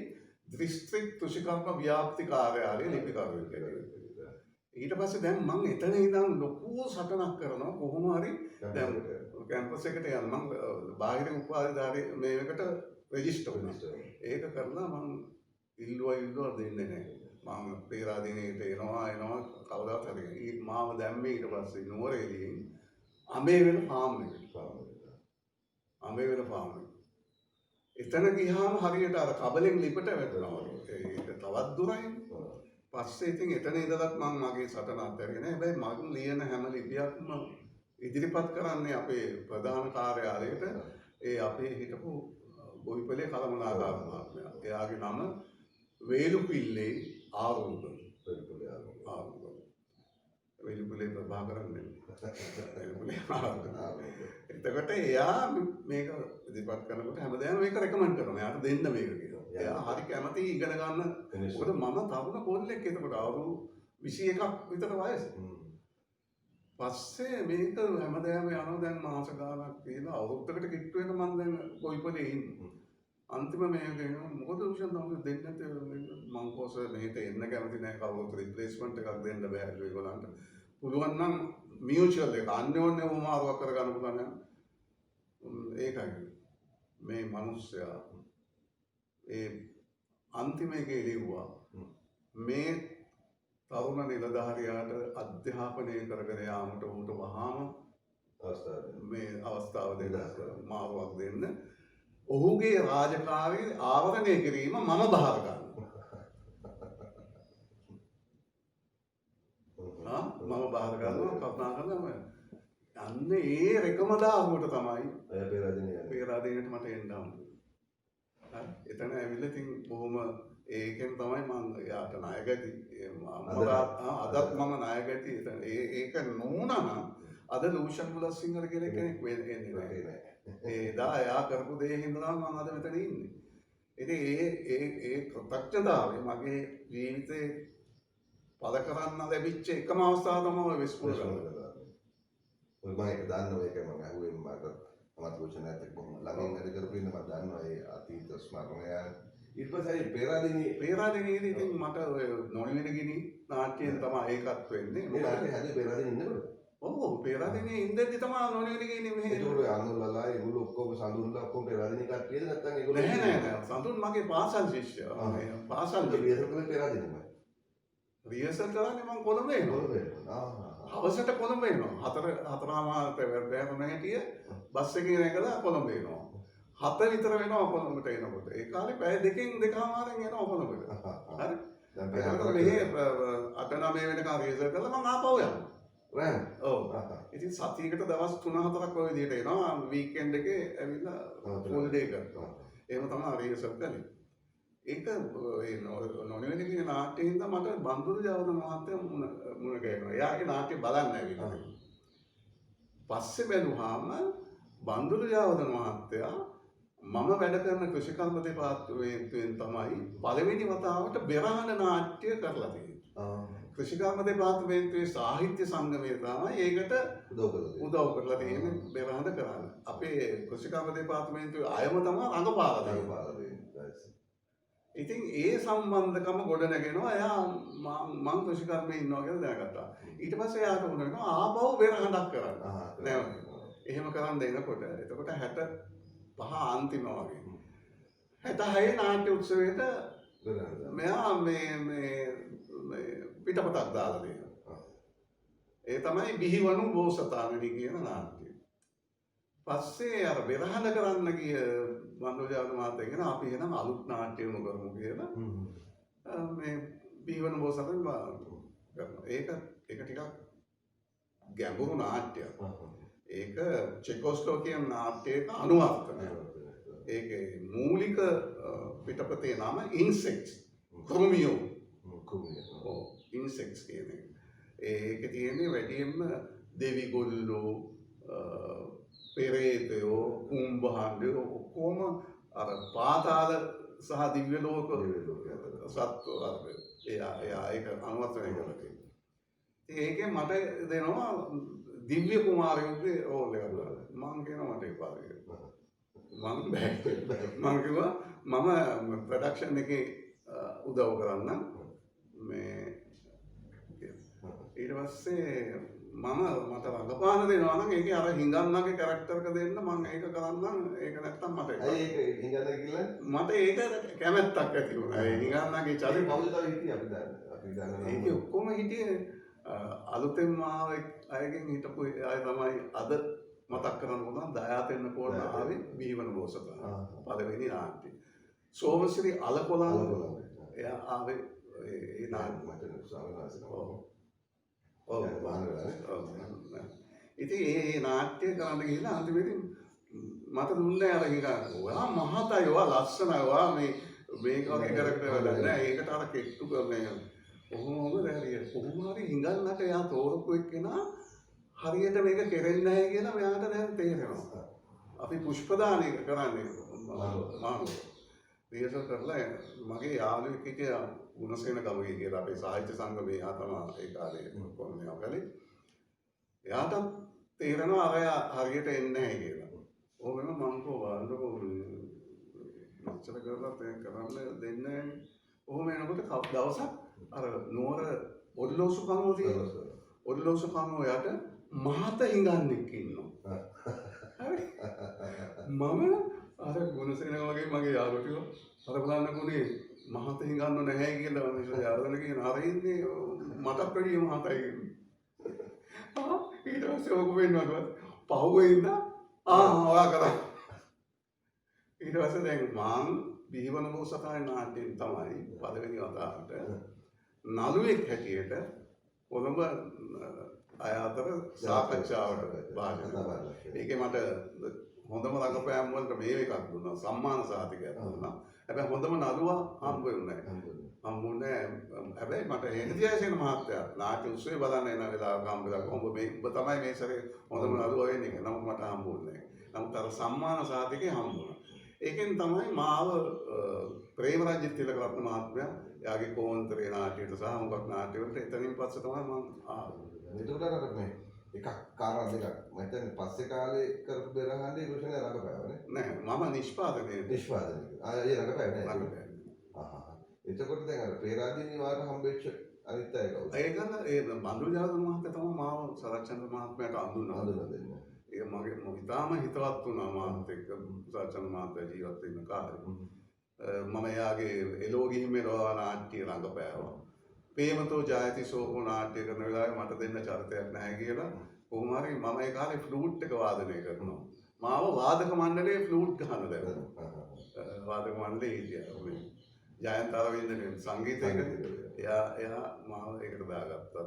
[SPEAKER 2] දිස්ත්‍රික් කෘෂිකර්ම ව්‍යාප්ති කාර්යාලයේ ලිපිකරුවෙක් හැටියට. ඊට පස්සේ දැන් මම එතන ඉඳන් ලොකු සටනක් කරනවා කොහොම හරි දැන් කැම්පස් එකට යන්න මම බාහිර උපාධිධාරී මේකට රෙජිස්ටර් වුණා. ඒක කරලා මම ඉල්ලුවා දෙන්නේ නැහැ. මම පේරාදෙනියට එනවා කවදාවත් හරි මාව දැම්මේ ඊට පස්සේ නුවරඑළියෙන් අඹේවැල ෆාම් එකට. අඹේවැල ෆාම් එක. එතන ගියාම හරියට අර කබලෙන් ලිපට වැටෙනවා. ඒක තවත් දුරයි. පස්සේ ඉතින් එතන ඉඳලත් මම මගේ සටන අත්හැරගෙන හැබැයි මම ලියන හැම ලිපියක්ම ඉදිරිපත් කරන්නේ අපේ ප්‍රධාන කාර්යාලයට ඒ අපේ හිටපු ගොවිපලේ කලමනාකාර මහත්මයා. එයාගේ නම වේලුපිල්ලේ ආරෝග. වේලුපිල්ලේ ප්‍රභාකරන් එතකොට එයා මේක ඉදිරිපත් කරනකොට හැමදාම මේක රෙකමන්ඩ් කරනවා. එයාට දෙන්න මේක කියලා. එයා හරි කැමති ඉගෙන ගන්න. මොකද මම තරුණ පොල්ලෙක් එතකොට අවුරුදු 21ක් විතර වයස. පස්සේ මේක හැමදාම යනවා දැන් මාස ගාණක් කියලා අවුරුද්දකට කිට්ටු වෙන මම දැන් කොයිපලේ ඉන්නේ. අන්තිම මේක මොකද ලූෂන් තමයි දෙන්නේ නැත්තේ මං කොහොස මෙහෙට එන්න කැමති නැහැ කවුරුත් රිප්ලේස්මන්ට් එකක් දෙන්න බෑ ඒගොල්ලන්ට. පුළුවන් නම් මියුචුවල් එක අන්‍යෝන්‍ය වමාරුවක් කරගන්න පුළුවන් නම් ඒකයි මේ මිනිස්සයා ඒ අන්තිම එකේ ලිව්වා මේ තරුණ නිලධාරියාට අධ්‍යාපනය කරගෙන යාමට ඌට වහාම මේ අවස්ථාව දෙන්න මාරුවක් දෙන්න ඔහුගේ රාජකාරී ආවරණය කිරීම මම බාර ගන්නවා. මම බාර ගන්නවා කල්පනා කරනවා අන්න ඒ රෙකමදාරුවට තමයි පේරාදෙනියට මට එන්න හම්බුනේ. එතන ඇවිල්ලා ඉතින් බොහොම ඒකෙන් තමයි මම යාට ණයගැටි අදත් මම ණයගැටි එතන ඒක නෝනා අද ලූෂන් බුලසිංහල කියලා කෙනෙක් වෙන්නේ නැහැ. එදා එයා කරපු දේ හින්දා මම අද මෙතන ඉන්නේ. ඉතින් ඒ කෘතඥතාවය මගේ ජීවිතේ පළ කරන්න ලැබිච්ච එකම අවස්ථාව තමයි වෙස්පුර කරනවා.
[SPEAKER 1] මම ඒක දන්නවා ඒක මම අහුවෙන් මට මම ලූෂන්ට කොහොම ළඟින් වැඩ කරපු ඉන්න මම දන්නවා ඒ අතීත ස්මරණයන්. ඊට පස්සේ
[SPEAKER 2] පේරාදෙනියේදී ඉතින් මට ඔය නොනිවෙනගිනි නාට්‍යයෙන් තමයි ඒකත් වෙන්නේ.
[SPEAKER 1] මේ නාට්‍ය හැදේ පේරාදෙනිය ඉන්නකොට
[SPEAKER 2] ඔව් පේරාදෙනියේ ඉඳද්දි තමයි නොනිවෙනගිනි මෙහෙ.
[SPEAKER 1] ඒගොල්ලෝ අනුලලා ඒගොල්ලෝ ඔක්කොම සඳුන්ලා ඔක්කොම පේරාදෙනිය කට්ටියද නැත්නම් ඒගොල්ලෝ
[SPEAKER 2] නෑ සඳුන් මගේ පාසල් ශිෂ්‍යයා. පාසල්
[SPEAKER 1] පේරාදෙනියම
[SPEAKER 2] රියසල් කරන්නේ මම කොළඹ එනවා. හවසට කොළඹ එනවා. හතරමාරට වැරදෑම හිටිය බස් එකේ නැගලා කොළඹ එනවා. 7 විතර වෙනවා කොළඹට එනකොට. ඒ කාලේ පැය දෙකෙන් දෙකමාරෙන් එනවා කොළඹට. හරි. දැන් මෙහෙ 8-9 වෙනකන් රියසල් කරලා මම ආපහු යනවා.
[SPEAKER 1] රෑම.
[SPEAKER 2] ඔව්. ඉතින් සතියකට දවස් 3-4ක් ඔය විදිහට එනවා. වීකෙන්ඩ් එකේ ඇවිල්ලා ෆුල් ඩේ කරනවා. එහෙම තමයි රියසල් කරන්නේ. ඒක නොනිවෙනගිනි නාට්‍යයෙන් හින්දා මට බන්දුරු ජවර්ධන මහත්තයා මුණ ගැහෙනවා. එයාගේ නාට්‍ය බලන්න ඇවිල්ලා. පස්සේ බැලුවාම බන්දුරු ජවර්ධන මහත්තයා මම වැඩ කරන කෘෂිකර්ම දෙපාර්තමේන්තුවෙන් තමයි පළවෙනි වතාවට බෙරහන නාට්‍ය කරලා තියෙන්නේ. කෘෂිකර්ම දෙපාර්තමේන්තුවේ සාහිත්‍ය සංගමය තමයි ඒකට උදව් කරලා තියෙන්නේ බෙරහන කරන්න. අපේ කෘෂිකර්ම දෙපාර්තමේන්තුවේ අයම තමයි රඟපාලා තියෙන්නේ. ඉතින් ඒ සම්බන්ධකම ගොඩ නැගෙනවා. එයා මං කෘෂිකර්මයේ ඉන්නවා කියලා දැනගත්තා. ඊට පස්සේ එයාට උන වෙනවා ආපහු බෙරහනක් කරන්න. නෑ. එහෙම කරන් දෙනකොට එතකොට 65 අන්තිම වගේ. 66 නාට්‍ය උත්සවයට මෙයා මේ පිටපතක් දාලා දෙනවා. ඒ තමයි බිහිවණු බෝසතාණනි කියන නාට්‍යය. පස්සේ අර බෙරහන කරන්න ගිය මන්දෝජාත මහත්තයා කියන අපි එනම් අලුත් නාට්‍යයම කරමු කියලා මේ බිහිවණු බෝසතාණනි කරනවා. ඒක ටිකක් ගැඹුරු නාට්‍යයක්. ඒක චෙකෝස්ලෝකියන් නාට්‍යයක අනුවර්තනය. ඒකේ මූලික පිටපතේ නම ඉන්සෙක්ට්ස්. ක්‍රොමියෝ. ඔව් ඉන්සෙක්ට්ස් කියන්නේ. ඒකේ තියෙන්නේ වැඩියෙන්ම දෙවිගොල්ලෝ පෙරේතයෝ කුම්භාණ්ඩයෝ ඔක්කොම අර පාතාල සහ දිව්‍ය ලෝක සත්ව වර්ග. එයා ඒක අනුවර්තනය කරලා තියෙනවා. ඒකෙන් මට දෙනවා දිව්‍ය කුමාරයෙකුගේ රෝල් එකක් ගන්න. මම කියනවා මට එපා කියලා. මම කිව්වා මම ප්‍රොඩක්ෂන් එකේ උදව් කරන්න මේ ඊට පස්සේ මට රඟපාන දෙනවා නම් ඒකේ අර හිඟන්නගේ කැරක්ටර් එක දෙන්න මම ඒක කරන්නම්. ඒක නැත්තම් මට එපා.
[SPEAKER 1] ඒක හිඟන්න කියලා
[SPEAKER 2] මට ඒක කැමැත්තක් ඇති වුණා. ඒ හිඟන්නගේ චරිතය
[SPEAKER 1] කවුද තව හිටියේ අපි දන්නවා.
[SPEAKER 2] ඒකේ ඔක්කොම හිටියේ අලුතෙන් ආව අයගෙන් හිටපු අය තමයි අද මතක් කරන්න පුළුවන් දයාතෙන්න කෝණ ආවේ බිහිවන බෝසතාණන්. පළවෙනි නාට්‍යය. සෝමසිරි අලකොළන් එයා ආවේ ඒ නාට්‍ය
[SPEAKER 1] මට සාමාන්‍යයෙන්
[SPEAKER 2] ඔව් ඉතින් ඒ නාට්‍ය කරන්න ගිහිල්ලා අන්තිමේදී මට දුන්නේ අර හිඟන්න. ඔයා මහතයි ඔයා ලස්සනයි ඔයා මේක වගේ කරකට වැඩක් නෑ. ඒකට අර කෙට්ටු කරන්නේ කොහොමද බැරිය. කොහොම හරි හිඟන්නට එයා තෝරපු එක්කෙනා හරියට මේක කෙරෙන්නේ නැහැ කියලා මෙයාට දැන් තේරෙනවා. අපි පුෂ්පදානය කරන්නේ මානව. රියසල් කරලා මගේ යාළුවෙක් හිටියා ගුණසේන ගමගේ කියලා අපේ සාහිත්‍ය සංගමේ යා තමයි ඒ කාලේ කොහොමද මේවා කළේ. එයාට තේරෙනවා අර හරියට එන්නේ නැහැ කියලා. ඕකම මම කෝ වන්දකෝ ඉච්චර කරලා කරන්න දෙන්නේ ඔහොම එනකොට දවසක් අර නුවර ඔල්ලෝසු කනුව තියෙනවා. ඔල්ලෝසු කනුව යට මහත හිඟන්නෙක් ඉන්නවා. හරි. මම අර ගුණසේන වගේ මගේ යාළුවෝ ටික අර බලන්නකොනේ මහත හිඟන්න නැහැ කියලා මිනිස්සු යාළුවෝ කියන අර ඉන්නේ මටත් වැඩිය මහතයි කියලා. ඊට පස්සේ ඔක වෙන්නවත් පහුවේ ඉන්න ඔයා කරා. ඊට පස්සේ දැන් මාන් බිහිවන බෝසතාණන් නාට්‍යයෙන් තමයි පළවෙනි වතාවට නළුවෙක් හැටියට කොළඹ අය අතර සාකච්ඡාවට භාජනය කළා. ඒකේ මට හොඳම රංගපෑම් වලට මේ එකක් දුන්නා. සම්මාන සාතිකයක් දුන්නා. හැබැයි හොඳම නළුවා හම්බුනේ නැහැ. හැබැයි මට හෙන්දියාසේන මහත්තයා නාට්‍ය උත්සවය බලන්න එන වෙලාවක හම්බෙලා කොහොම මේ ඔබ තමයි මේ සැරේ හොඳම නළුවා වෙන්නේ කියලා. නමුත් මට හම්බුනේ නැහැ. නමුත් අර සම්මාන සාතිකේ හම්බුණා. ඒකෙන් තමයි මාව ප්‍රේමරාජ්‍ය තිලකරත්න මහත්මයා යාගේ කෝන්තරේ නාට්‍යයට සහ මොකක් නාට්‍යවලට එතනින් පස්සේ තමයි මම ආවේ.
[SPEAKER 1] එතකොට අර මේ එකක් කාරණා දෙකක් මම හිතන්නේ පස්සේ කාලේ කරපු බෙරහන්නේ ඉලුෂනේ රඟපෑවනේ.
[SPEAKER 2] නෑ මම නිෂ්පාදනයේ
[SPEAKER 1] ඒ රඟපෑවේ නෑ. එතකොට දැන් අර ප්‍රේරාදීනි වාට හම්බෙච්ච අනිත් අය කවුද?
[SPEAKER 2] ඒකන ඒ බඳුරු ජාතක මහත්තයා තමයි මාව සරච්චන්ද්‍ර මහත්මයාට අඳුනලා දෙන්නේ. ඒ මගේ ඉතාම හිතවත් වුණා මාත් එක්ක සරච්චන්ද්‍ර මහත්තයා ජීවත් වෙන කාලේ. මම එයාගේ එලෝ ගිහින් මෙලෝ නාට්‍ය රඟපෑවා. ප්‍රේමතෝ ජායති සෝකෝ නාට්‍ය කරන වෙලාවේ මට දෙන්න චරිතයක් නැහැ කියලා කොහොම හරි මම ඒ කාලේ ෆ්ලූට් එක වාදනය කරනවා. මාව වාදක මණ්ඩලයේ ෆ්ලූට් ගහන්න දැම්මා. වාදක මණ්ඩලයේ හිටියා. ජයන්ත අරවින්දගේ සංගීතයක එයා මාව ඒකට දාගත්තා.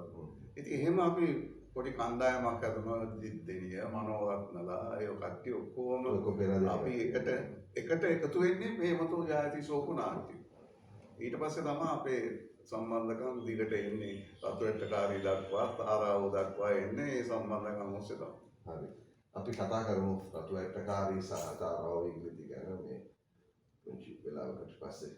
[SPEAKER 2] ඉතින් එහෙම අපි පොඩි කණ්ඩායමක් හදනවා දිද්දෙනිය මනෝරත්නලා ඒ කට්ටිය ඔක්කොම අපි එකට එකතු වෙන්නේ මේ මතෝ ජාති සෝකු නාට්‍ය. ඊට පස්සේ තමයි අපේ සම්බන්ධකම් දිගට එන්නේ රතුවැට්ටකාරී දක්වා තාරාව දක්වා එන්නේ ඒ සම්බන්ධකම් ඔස්සේ තමයි.
[SPEAKER 1] හරි. අපි කතා කරමු රතුවැට්ටකාරී සහ තාරාව විකෘති ගැන මේ පුංචි වෙලාවකට පස්සේ.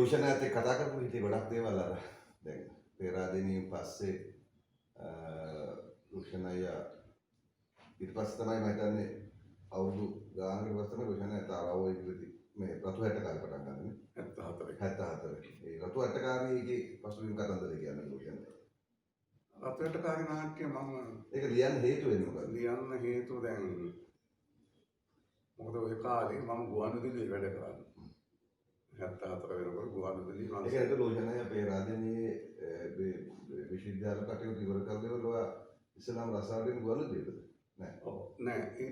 [SPEAKER 1] ඉලූෂන් ඇත්තේ කතා කරපු හිතේ ගොඩක් දේවල් අර දැන් පෙරාදෙනියෙන් පස්සේ ඉලූෂන් අයියා ඊට පස්සේ තමයි මම හිතන්නේ අවුරුදු ගානකට පස්සේ තමයි ඉලූෂන් අයියා තාරාවෝ ඉදිරිදී මේ රතු ඇටකාරී පටන් ගන්නනේ 74 ඒ රතු ඇටකාරීගේ පසුබිම් කතන්දර කියන්නේ ඉලූෂන්
[SPEAKER 2] රතු ඇටකාරී නාට්‍ය මම
[SPEAKER 1] ඒක ලියන්න හේතු වෙන්නේ මොකද?
[SPEAKER 2] ලියන්න හේතුව දැන් මොකද ඔය කාලේ මම ගුවන්විදුලියේ වැඩ කරන්නේ 74 වෙනකොට ගුවන්විදුලියේ මම
[SPEAKER 1] ඒක ඇතුළේ ඉලූෂන් අයියා පෙරාදෙනියේ විශ්වවිද්‍යාල කටයුතු ඉවර කරලා ඔයා ඉස්ලාම් රසායනික ගුවන්විදුලියේද? නෑ.
[SPEAKER 2] ඔව් නෑ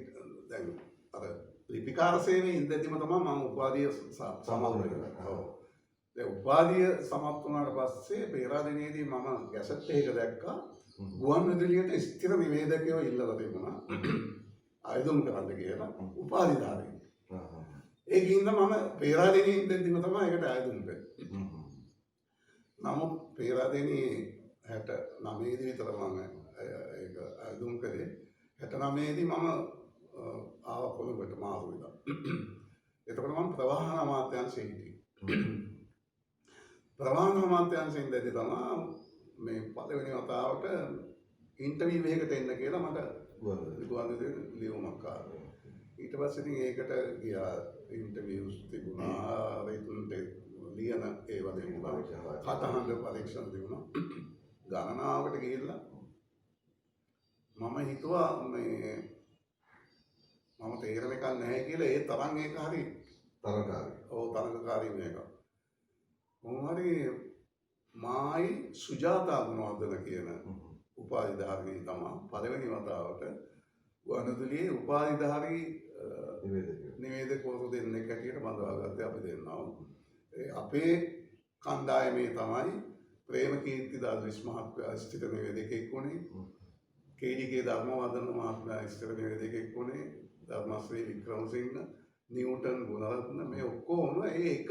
[SPEAKER 2] දැන් අර ලිපිකාර සේවයේ ඉඳන්දිම තමයි මම උපාධිය සමාප්ත කරන්නේ. ඔව්. දැන් උපාධිය සමාප්ත වුණාට පස්සේ පෙරාදෙනියේදී මම ගැසට් එකක දැක්කා ගුවන්විදුලියට ස්ථිර නිවේදකයෝ ඉල්ලලා තිබුණා. ආයුධම් කරන්න කියලා උපාධිධාරී. ඒකින්ද මම පෙරාදෙනියේ ඉඳන්දිම තමයි ඒකට ආයුධම් කරේ. නමුත් පෙරාදෙනියේ 69 දී විතර මම ඒක ආයුධම් කරේ. 69 දී මම ආව කොළඹට මාරු වෙලා. එතකොට මම ප්‍රවාහන අමාත්‍යාංශයේ හිටියේ. ප්‍රවාහන අමාත්‍යාංශයෙන් ඉඳදී තමයි මේ පළවෙනි වතාවට ඉන්ටර්විව් එකකට එන්න කියලා මට ගුවන්විදුලියේ ලියුමක් ආවා. ඊට පස්සේ ඉතින් ඒකට ගියා ඉන්ටර්විව්ස් තිබුණා රිටන්ට ලියන ඒවා තිබුණා කතාහඬ පරීක්ෂණ තිබුණා ගණනාවකට ගිහිල්ලා මම හිතුවා මේ මම තේරෙන එකක් නැහැ කියලා ඒ තරම් ඒක හරි
[SPEAKER 1] තරකාරී.
[SPEAKER 2] ඔව් තරකාරී මේක. මොන හරි මායි සුජාතා ගුණවර්ධන කියන උපාධිධාරිණී තමයි පළවෙනි වතාවට ගුවන්විදුලියේ උපාධිධාරී
[SPEAKER 1] නිවේදකයෝ.
[SPEAKER 2] නිවේදකවරු දෙන්නෙක් හැටියට බඳවාගත්තේ අපි දෙන්නවා. අපේ කණ්ඩායමේ තමයි ප්‍රේමකීර්ති දාල්විස් මහත්මයා ස්ථිර නිවේදකයෙක් වුණේ. කේඩීකේ ධර්මවර්ධන මහත්මයා ස්ථිර නිවේදකයෙක් වුණේ. ධර්මශ්‍රී වික්‍රමසිංහ, නිව්ටන් ගුණරත්න මේ ඔක්කොම එක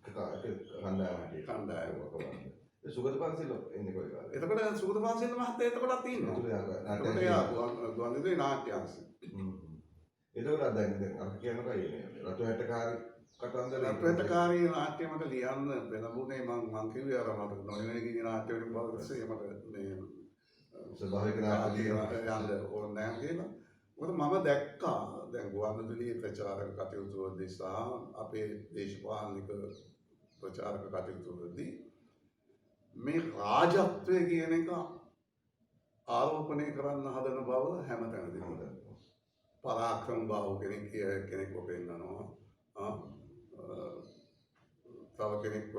[SPEAKER 2] කණ්ඩායම.
[SPEAKER 1] සුගත පන්සල එන්නේ කොයි කාලේ?
[SPEAKER 2] එතකොට සුගත පන්සල මහත්තයා එතකොටත් ඉන්නවා. එතකොට එයා ගුවන්විදුලි නාට්‍ය අංශේ.
[SPEAKER 1] එතකොට දැන් අපි කියන කයි රතු හැටකාරී කතන්දර
[SPEAKER 2] රටකාරී නාට්‍ය මට ලියන්න වෙනබුනේ මං කිව්වේ අර මට නොයනේ කියන නාට්‍ය වලින් පස්සේ මට මේ
[SPEAKER 1] ස්වභාවික නාට්‍ය
[SPEAKER 2] යන්න ඕනේ නැහැ කියලා. මොකද මම දැක්කා දැන් ගුවන්විදුලියේ ප්‍රචාරක කටයුතු වලදී සහ අපේ දේශපාලනික ප්‍රචාරක කටයුතු වලදී මේ රාජත්වය කියන එක ආරෝපණය කරන්න හදන බව හැමතැනදීම පරාක්‍රම බාහුව කෙනෙක්ව පෙන්නනවා. තව කෙනෙක්ව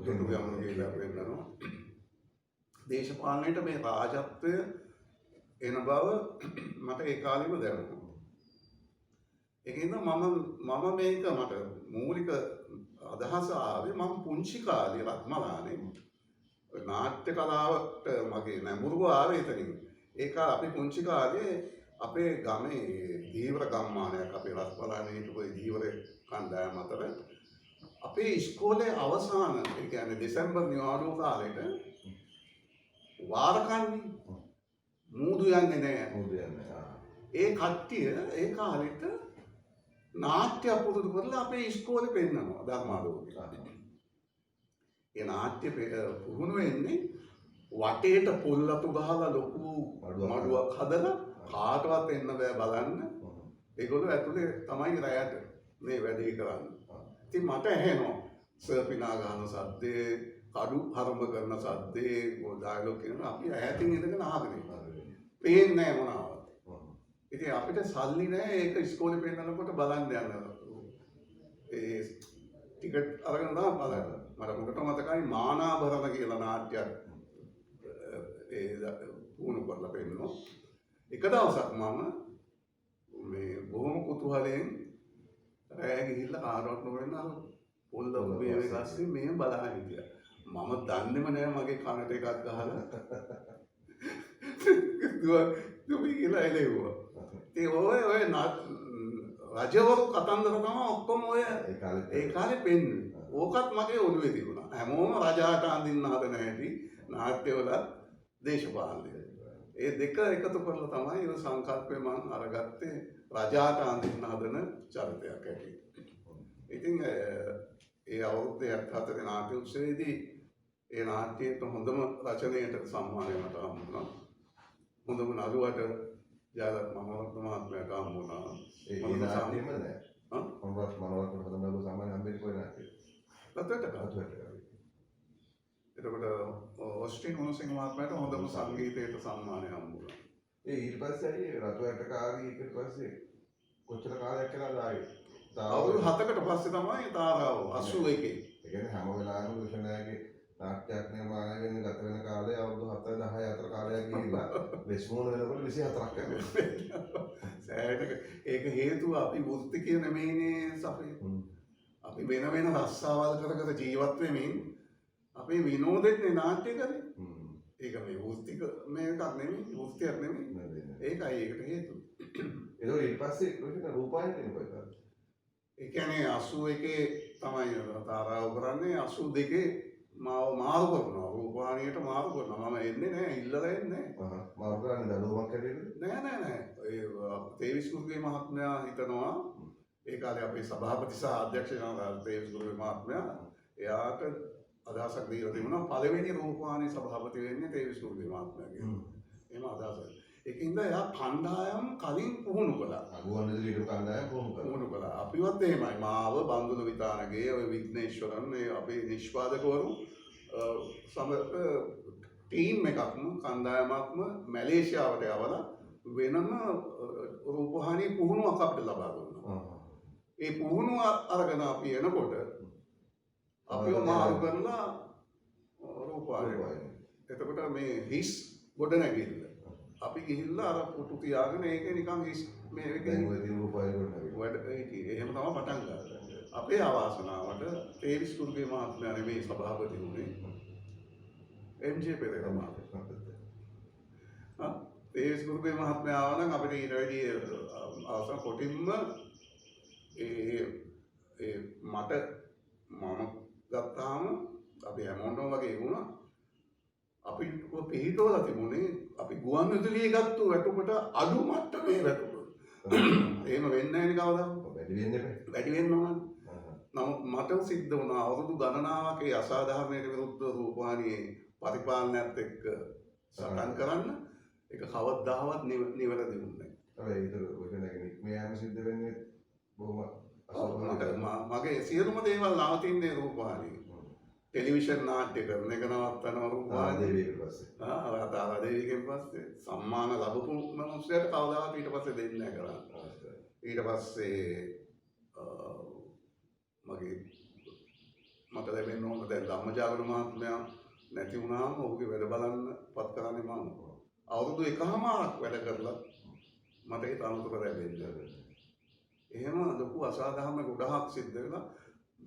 [SPEAKER 2] දුටුගැමුණු කියලා පෙන්නනවා. දේශපාලනයට මේ රාජත්වය එන බව මට ඒ කාලෙම දැනුණා. ඒකින්ද මම මේක මට මූලික අදහස ආවේ මම පුංචි කාලේ රත්මලානේ නාට්‍ය කලාවට මගේ නැඹුරුව ආවේ එතනින්. ඒක අපි පුංචි කාලේ අපේ ගමේ දීවර ගම්මානයක් අපේ රත්මලානේ හිටපු දීවර කණ්ඩායම අතර අපේ ඉස්කෝලේ අවසාන ඒ කියන්නේ දෙසැම්බර් නිවාඩුව කාලෙට වාරකන්නේ මූදු යන්නේ නැහැ. ඒ කට්ටිය ඒ කාලෙට නාට්‍ය පුරුදු කරලා අපේ ඉස්කෝලේ පෙන්නනවා ධර්මාලෝකේ. ඒ නාට්‍ය පුහුණු වෙන්නේ වටේට පොල්ලතු ගහලා ලොකු මඩුවක් හදලා කාටවත් එන්න බෑ බලන්න. ඒගොල්ලෝ ඇතුලේ තමයි රැයට මේ වැඩේ කරන්නේ. ඉතින් මට ඇහෙනවා සර්පිනා ගන්න සද්දේ, කඩු හරඹ කරන සද්දේ, ඩයලොග් කියන අපි ඈතින් ඉඳගෙන අහගෙන ඉන්නවා. පේන්නේ නැහැ මොනවාවත්. ඉතින් අපිට සල්ලි නැහැ ඒක ඉස්කෝලේ පෙන්නනකොට බලන්න යන්න. ඒ ටිකට් අරගෙන තමයි බලන්න. මට මොකට මතකයි මානාභරණ කියලා නාට්‍යයක් ඒ පුහුණු කරලා පෙන්නනවා. එක දවසක් මම මේ බොහොම කුතුහලයෙන් රැය ගිහිල්ලා කාරවත් නොවෙන්න අර පොල්ල උඹේ ගස්සේ මෙහෙම බලන් හිටියා. මම දන්නේම නෑ මගේ කනට එකක් ගහලා දුව කියලා එළෙව්වා. ඉතින් ඔය රජවරු කතන්දර තමයි ඔක්කොම ඔය ඒ කාලේ පෙන්නේ. ඕකත් මගේ ඔළුවේ තිබුණා. හැමෝම රජාට අඳින්න හදන හැටි නාට්‍යවල දේශපාලනය. ඒ දෙක එකතු කරලා තමයි ඒ සංකල්පය මම අරගත්තේ රජාට අඳින්න හදන චරිතයක් හැටියට. ඉතින් ඒ අවුරුද්දේ 74 නාට්‍ය උත්සවයේදී ඒ නාට්‍යයට හොඳම රචනයට සම්මානය මට හම්බුණා. හොඳම නළුවට ජයලත් මහත්මයාට හම්බුණා.
[SPEAKER 1] ඒ නාට්‍යෙම නෑ. මොනවත් මනෝවත් හොඳම නළුව සම්මානය හම්බෙන්නේ කොයි නාට්‍යෙද?
[SPEAKER 2] එතකොට ඔස්ටින් හුණසිංහ මහත්මයාට හොඳම සංගීතයට සම්මානය හම්බුණා.
[SPEAKER 1] ඒ ඊට පස්සේ ඇයි රතු ඇටකාරී ඊට පස්සේ කොච්චර කාලයක් යනවාද ආයේ?
[SPEAKER 2] අවුරුදු 7කට පස්සේ තමයි තාරාව 81.
[SPEAKER 1] ඒ කියන්නේ හැම වෙලාවෙම විශ්වනායකගේ නාට්‍යයක් නිර්මාණය වෙන්න ගත වෙන කාලය අවුරුදු 7 10 අතර කාලයක් ගිහිල්ලා වෙස්මුණ වෙනකොට 24ක් යනවා.
[SPEAKER 2] සෑහෙන ඒක හේතුව අපි වෘත්තිකය නෙමෙයිනේ සපේ. අපි වෙන වෙන රස්සාවල් කර කර ජීවත් වෙමින් අපේ විනෝදෙන්නේ නාට්‍ය කරේ. ඒක මේ වෘත්තික මේකක් නෙමෙයි වෘත්තියක් නෙමෙයි. ඒකයි ඒකට හේතුව.
[SPEAKER 1] ඒක ඊට පස්සේ කොහෙද රූපායනය කොහෙද?
[SPEAKER 2] ඒ කියන්නේ 81 තමයි තාරාව කරන්නේ 82 මාව මාරු කරනවා රූපවාහිනියට මාරු කරනවා. මම එන්නේ නැහැ ඉල්ලලා එන්නේ නැහැ.
[SPEAKER 1] මාරු කරන්නේ දඩුවමක් හැටියට?
[SPEAKER 2] නෑ. ඒ තේවිස් කුරුගේ මහත්මයා හිතනවා ඒ කාලේ අපේ සභාපති සහ අධ්‍යක්ෂ ජනරාල් තේවිස් කුරුගේ මහත්මයා එයාට අදහසක් දීලා තිබුණා පළවෙනි රූපවාහිනී සභාපති වෙන්නේ තේවිස් කුරුගේ මහත්මයා කියලා. එහෙම අදහසක්. ඒකින්ද එයා කණ්ඩායම් කලින් පුහුණු කළා.
[SPEAKER 1] ගුවන්විදුලියේ කණ්ඩායම් පුහුණු කළා.
[SPEAKER 2] අපිවත් එහෙමයි. මාව බන්දුල විතානගේ ඔය විග්නේශ්වරන් මේ අපේ නිෂ්පාදකවරු සමග ටීම් එකක්ම කණ්ඩායමක්ම මැලේසියාවට යවලා වෙනම රූපවාහිනී පුහුණුවක් අපිට ලබා දුන්නා. ඒ පුහුණුව අරගෙන අපි එනකොට අපිව මාරු කරලා රූපවාහිනී. එතකොට මේ හිස් ගොඩ නැගිල්ල අපි ගිහිල්ලා අර පුටු තියාගෙන ඒක නිකන් මේ
[SPEAKER 1] දැන් ඔය තියෙන රූපය ගොඩනගන.
[SPEAKER 2] වැඩ එහෙම තමයි පටන් ගත්තේ. අපේ අවාසනාවට තේවිස් කුරුගේ මහත්මයා නෙමෙයි සභාපති වුණේ. එම්.ජේ. පෙරේරා මහත්මයා. තේවිස් කුරුගේ මහත්මයා ආව නම් අපිට ඊට වැඩි අවසන් කොටින්ම මට මම ගත්තාම අපි හැමෝටම වගේ වුණා. අපි පිළිතෝලා තිබුණේ අපි ගුවන් විදුලිය ගත්තු වැටුපට අඩු මට්ටමේ වැටුප. එහෙම වෙන්නේ නැහැ නේ කවදාවත්.
[SPEAKER 1] වැඩි වෙන්නේ නැහැ.
[SPEAKER 2] වැඩි වෙන්න ඕන. නමුත් මට සිද්ධ වුණා අවුරුදු ගණනාවක් ඒ අසාධාරණයට විරුද්ධ රූපවාහිනියේ පරිපාලනයත් එක්ක සටන් කරන්න. ඒක කවදාවත් නිවැරදි වුණේ නැහැ.
[SPEAKER 1] හැබැයි ඒක ඔය කෙනෙක් මේ යාම සිද්ධ වෙන්නේ බොහොම
[SPEAKER 2] මගේ සියලුම දේවල් නවතින්නේ රූපවාහිනියේ. ටෙලිවිෂන් නාට්‍ය කරන එක නවත්තනවා රූපවාහිනියේ. ආදේවිගෙන් පස්සේ සම්මාන ලැබපු මනුස්සයට කවදාවත් ඊට පස්සේ දෙන්නේ නැහැ කරන්නේ. ඊට පස්සේ මගේ මට ලැබෙන්න ඕන දැන් ධම්මජාගර මහත්මයා නැති වුණාම ඔහුගේ වැඩ බලන්න පත් කරන්නේ මම. අවුරුදු 1කමාරක් වැඩ කරලා මට ඒ තනතුර ලැබෙන්නේ. එහෙම ලොකු අසාධාරණ ගොඩාක් සිද්ධ වෙලා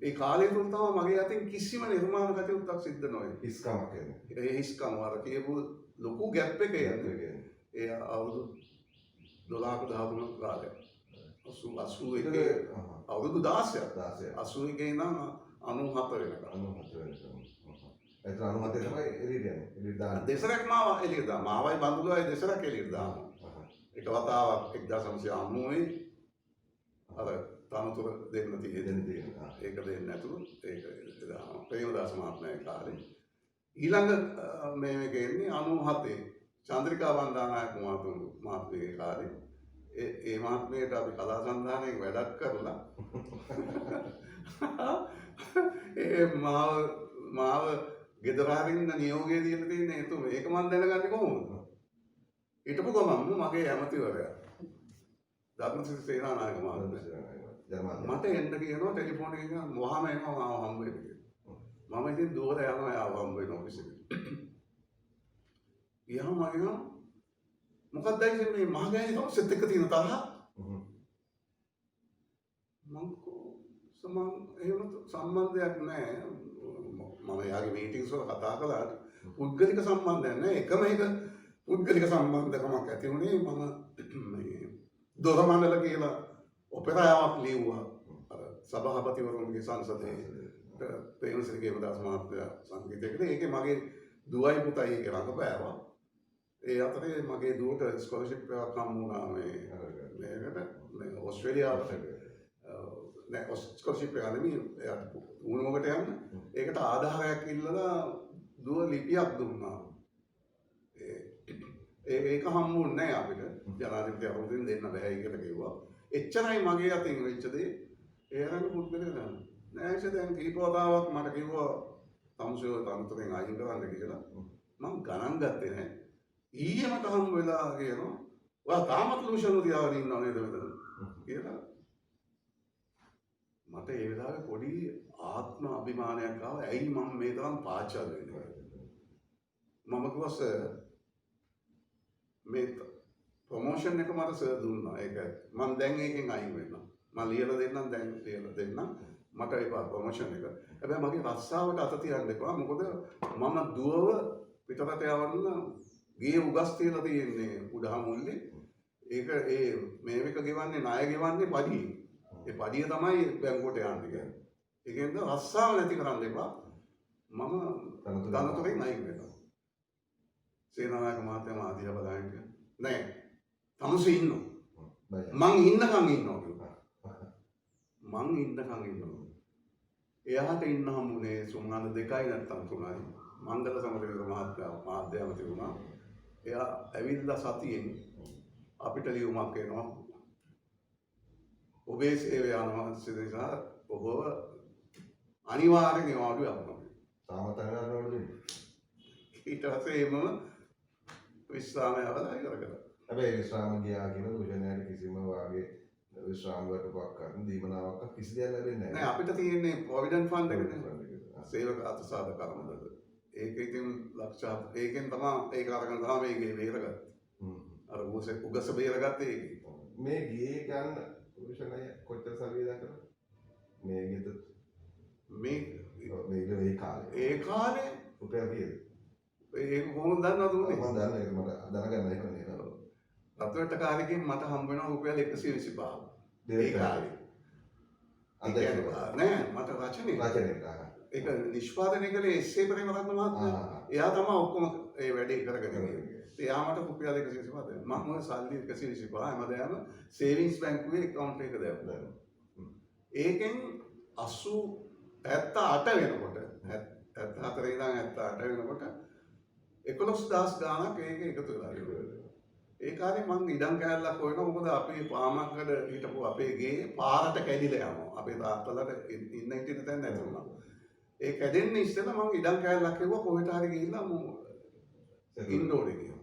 [SPEAKER 2] ඒ කාලය තුල තමයි මගේ අතින් කිසිම නිර්මාණ කටයුත්තක් සිද්ධ නොවේ.
[SPEAKER 1] හිස්කමක් එන්නේ.
[SPEAKER 2] ඒ හිස්කම වර කියපු ලොකු ගැප් එක යන්නේ. ඒ අවුරුදු 12ක 13ක කාලය. 81 අවුරුදු 16ක් 81 ඉඳන් 94 වෙනකම්.
[SPEAKER 1] 94 වෙනකම්. ඒක 97 තමයි එළියට යන්නේ. එළියට දාන්න.
[SPEAKER 2] දෙසරක් මාව එළියට දානවා. මාවයි බඳුගායි දෙසරක් එළියට දානවා. එක වතාවක් 1990 අර තනතුර දෙන්න තියෙනවා. ඒක දෙන්නේ නැතුව ඒක දානවා. ප්‍රේමදාස මහත්මයාගේ කාලේ. ඊළඟ මේක එන්නේ 97 චන්ද්‍රිකා බණ්ඩාරනායක මහත්මියගේ කාලේ. ඒ මහත්මියට අපි කලා සංධානයෙන් වැඩක් කරලා ඒ මාව ගෙදර හරින්න නියෝගය දීලා තියෙන්නේ එතුම. ඒක මම දැනගන්නේ කොහොමද? හිටපු ගමන්ම මගේ ඇමතිවරයා ධර්මසිරි සේනානායක මහත්මයා මට එන්න කියනවා ටෙලිෆෝන් එකකින් වහාම එනවා මාව හම්බ වෙන්න කියලා. මම ඉතින් දුවර යනවා යාව හම්බ වෙන ඔෆිස් එකට. ගියාම මම මොකක්ද ඉතින් මේ මහගෑණි තවසෙත් එක්ක තියෙන තරහ? මම එහෙම සම්බන්ධයක් නැහැ. මම යාගේ මීටින්ස් වල කතා කළාට පුද්ගලික සම්බන්ධයක් නැහැ. එකම එක පුද්ගලික සම්බන්ධකමක් ඇති වුණේ මම මේ දොරමණ්ඩල කියලා ඔපෙරාවක් ලියුවා අර සභාපතිවරුන්ගේ සංසදයේ ප්‍රේමසිරි ගේමදාස මහත්තයා සංගීතයකට. ඒකේ මගේ දුවයි පුතයි ඒක රඟපෑවා. ඒ අතරේ මගේ දුවට ස්කෝලර්ෂිප් එකක් හම්බ වුණා මේකට ඕස්ට්‍රේලියාවට. නෑ ස්කෝලර්ෂිප් එක නෙමෙයි එයාට උණුවකට යන්න. ඒකට ආධාරයක් ඉල්ලලා දුව ලිපියක් දුන්නා. ඒක හම්බුන්නේ නැහැ අපිට. ජනාධිපති අරුතින් දෙන්න බෑ කියලා කිව්වා. එච්චරයි මගේ අතින් වෙච්ච දේ. ඒ අරන් පුද්ගලයා නෑ. නෑ දැන් කීප වතාවක් මට කිව්වා තමුසෝ තනතුරෙන් අයින් කරන්න කියලා. මම ගණන් ගත්තේ නෑ. ඊයේ මට හම්බ වෙලා කියනවා ඔයා තාමත් ලූෂන් තියාගෙන ඉන්නව නේද මෙතන කියලා. මට ඒ වෙලාවේ පොඩි ආත්ම අභිමානයක් ආවා. ඇයි මම මේ තරම් පාචල් වෙන්නේ? මම කිව්වා මේ ප්‍රොමෝෂන් එක මට සර් දුන්නා. ඒක මම දැන් ඒකෙන් අයින් වෙනවා. මම ලියලා දෙන්නම් දැන් ලියලා දෙන්නම්. මට එපා ප්‍රොමෝෂන් එක. හැබැයි මගේ රස්සාවට අත තියන්න එපා. මොකද මම දුවව පිටරට යවන්න ගේ උගස් තියලා තියෙන්නේ උඩහමුල්ලේ. ඒක මේක ගෙවන්නේ ණය ගෙවන්නේ පඩියේ. ඒ පඩිය තමයි බැංකුවට යන්නේ කියන්නේ. ඒකෙන්ද රස්සාව නැති කරන්න එපා. මම තනතුරෙන් අයින් වෙනවා. සේනානායක මහත්තයා මා දිහා බලන් නෑ තමුසේ ඉන්නවා මං ඉන්නකම් ඉන්නවා කිව්වා. මං ඉන්නකම් ඉන්නවා. එයාට ඉන්න හම්බුනේ සුමනන්ද 2යි නැත්තම් 3යි. මංගල සමරවීර මහත්තයා මාධ්‍යමති වුණා. එයා ඇවිල්ලා සතියෙන් අපිට ලියුමක් එනවා. ඔබේ සේවය අනවශ්‍ය නිසා ඔබ අනිවාර්යෙන් ඒවාට යන්න.
[SPEAKER 1] තාමත් අනිවාර්යවලු දෙන්නේ.
[SPEAKER 2] ඊට පස්සේ එමම විශ්‍රාමය අවදායි කරගත්තා.
[SPEAKER 1] හැබැයි විශ්‍රාම ගියා කියන දුෂණයට කිසිම වාගේ විශ්‍රාම වලටපක් කරන දීමනාවක් කිසි දෙයක් ලැබෙන්නේ නැහැ.
[SPEAKER 2] නෑ අපිට තියෙන්නේ ප්‍රොවිඩන්ට් ෆන්ඩ් එකනේ. සේවක අත්සාධ කර්මද. ඒක ඉතින් ලක්ෂ ඒකෙන් තමයි ඒක අරගෙන තමයි මේකේ බේරගත්තේ. අර උගස බේරගත්තේ ඒකේ.
[SPEAKER 1] මේ ගේ ගන්න රෝෂන් අය කොච්චර සල්ලි දාලා මේ ගෙද මේ කාලේ
[SPEAKER 2] ඒ කාලේ
[SPEAKER 1] රුපියල් කීයද?
[SPEAKER 2] ඒක කොහොමද දන්නවද උනේ?
[SPEAKER 1] මම දන්නේ ඒක මට දැනගන්න ඕනේ නේද?
[SPEAKER 2] රත්වැට කාලෙකින් මට හම්බ වෙනවා රුපියල් 125. ඒ කාලේ. නෑ මට රචනය. ඒක නිෂ්පාදනය කළේ එස්.ඒ. ප්‍රේමරත්න මහත්මයා. එයා තමයි ඔක්කොම ඒ වැඩේ කරගෙන ගියේ. එයා මට රුපියල් 125 දෙනවා. මම සල්ලි 125 හැමදාම සේවිංස් බැංකුවේ account එක දැම්මා. ඒකෙන් 78 වෙනකොට 74 ඉඳන් 78 වෙනකොට 11000 ගාණක් ඒක එකතු වෙලා ඉවරයි. ඒ කාලේ මං ඉඩම් කෑල්ලක් හොයනවා. මොකද අපේ පාමක්කඩ හිටපු අපේ ගේ පාරට කැඩිලා යනවා. අපේ තාත්තලාට ඉන්න හිටින තැන නැති වුණා. ඒ කැඩෙන්න ඉස්සෙල්ලා මං ඉඩම් කෑල්ලක් හෙව්වා කොහෙට හරි ගිහිල්ලා ඉන්න ඕනේ කියලා.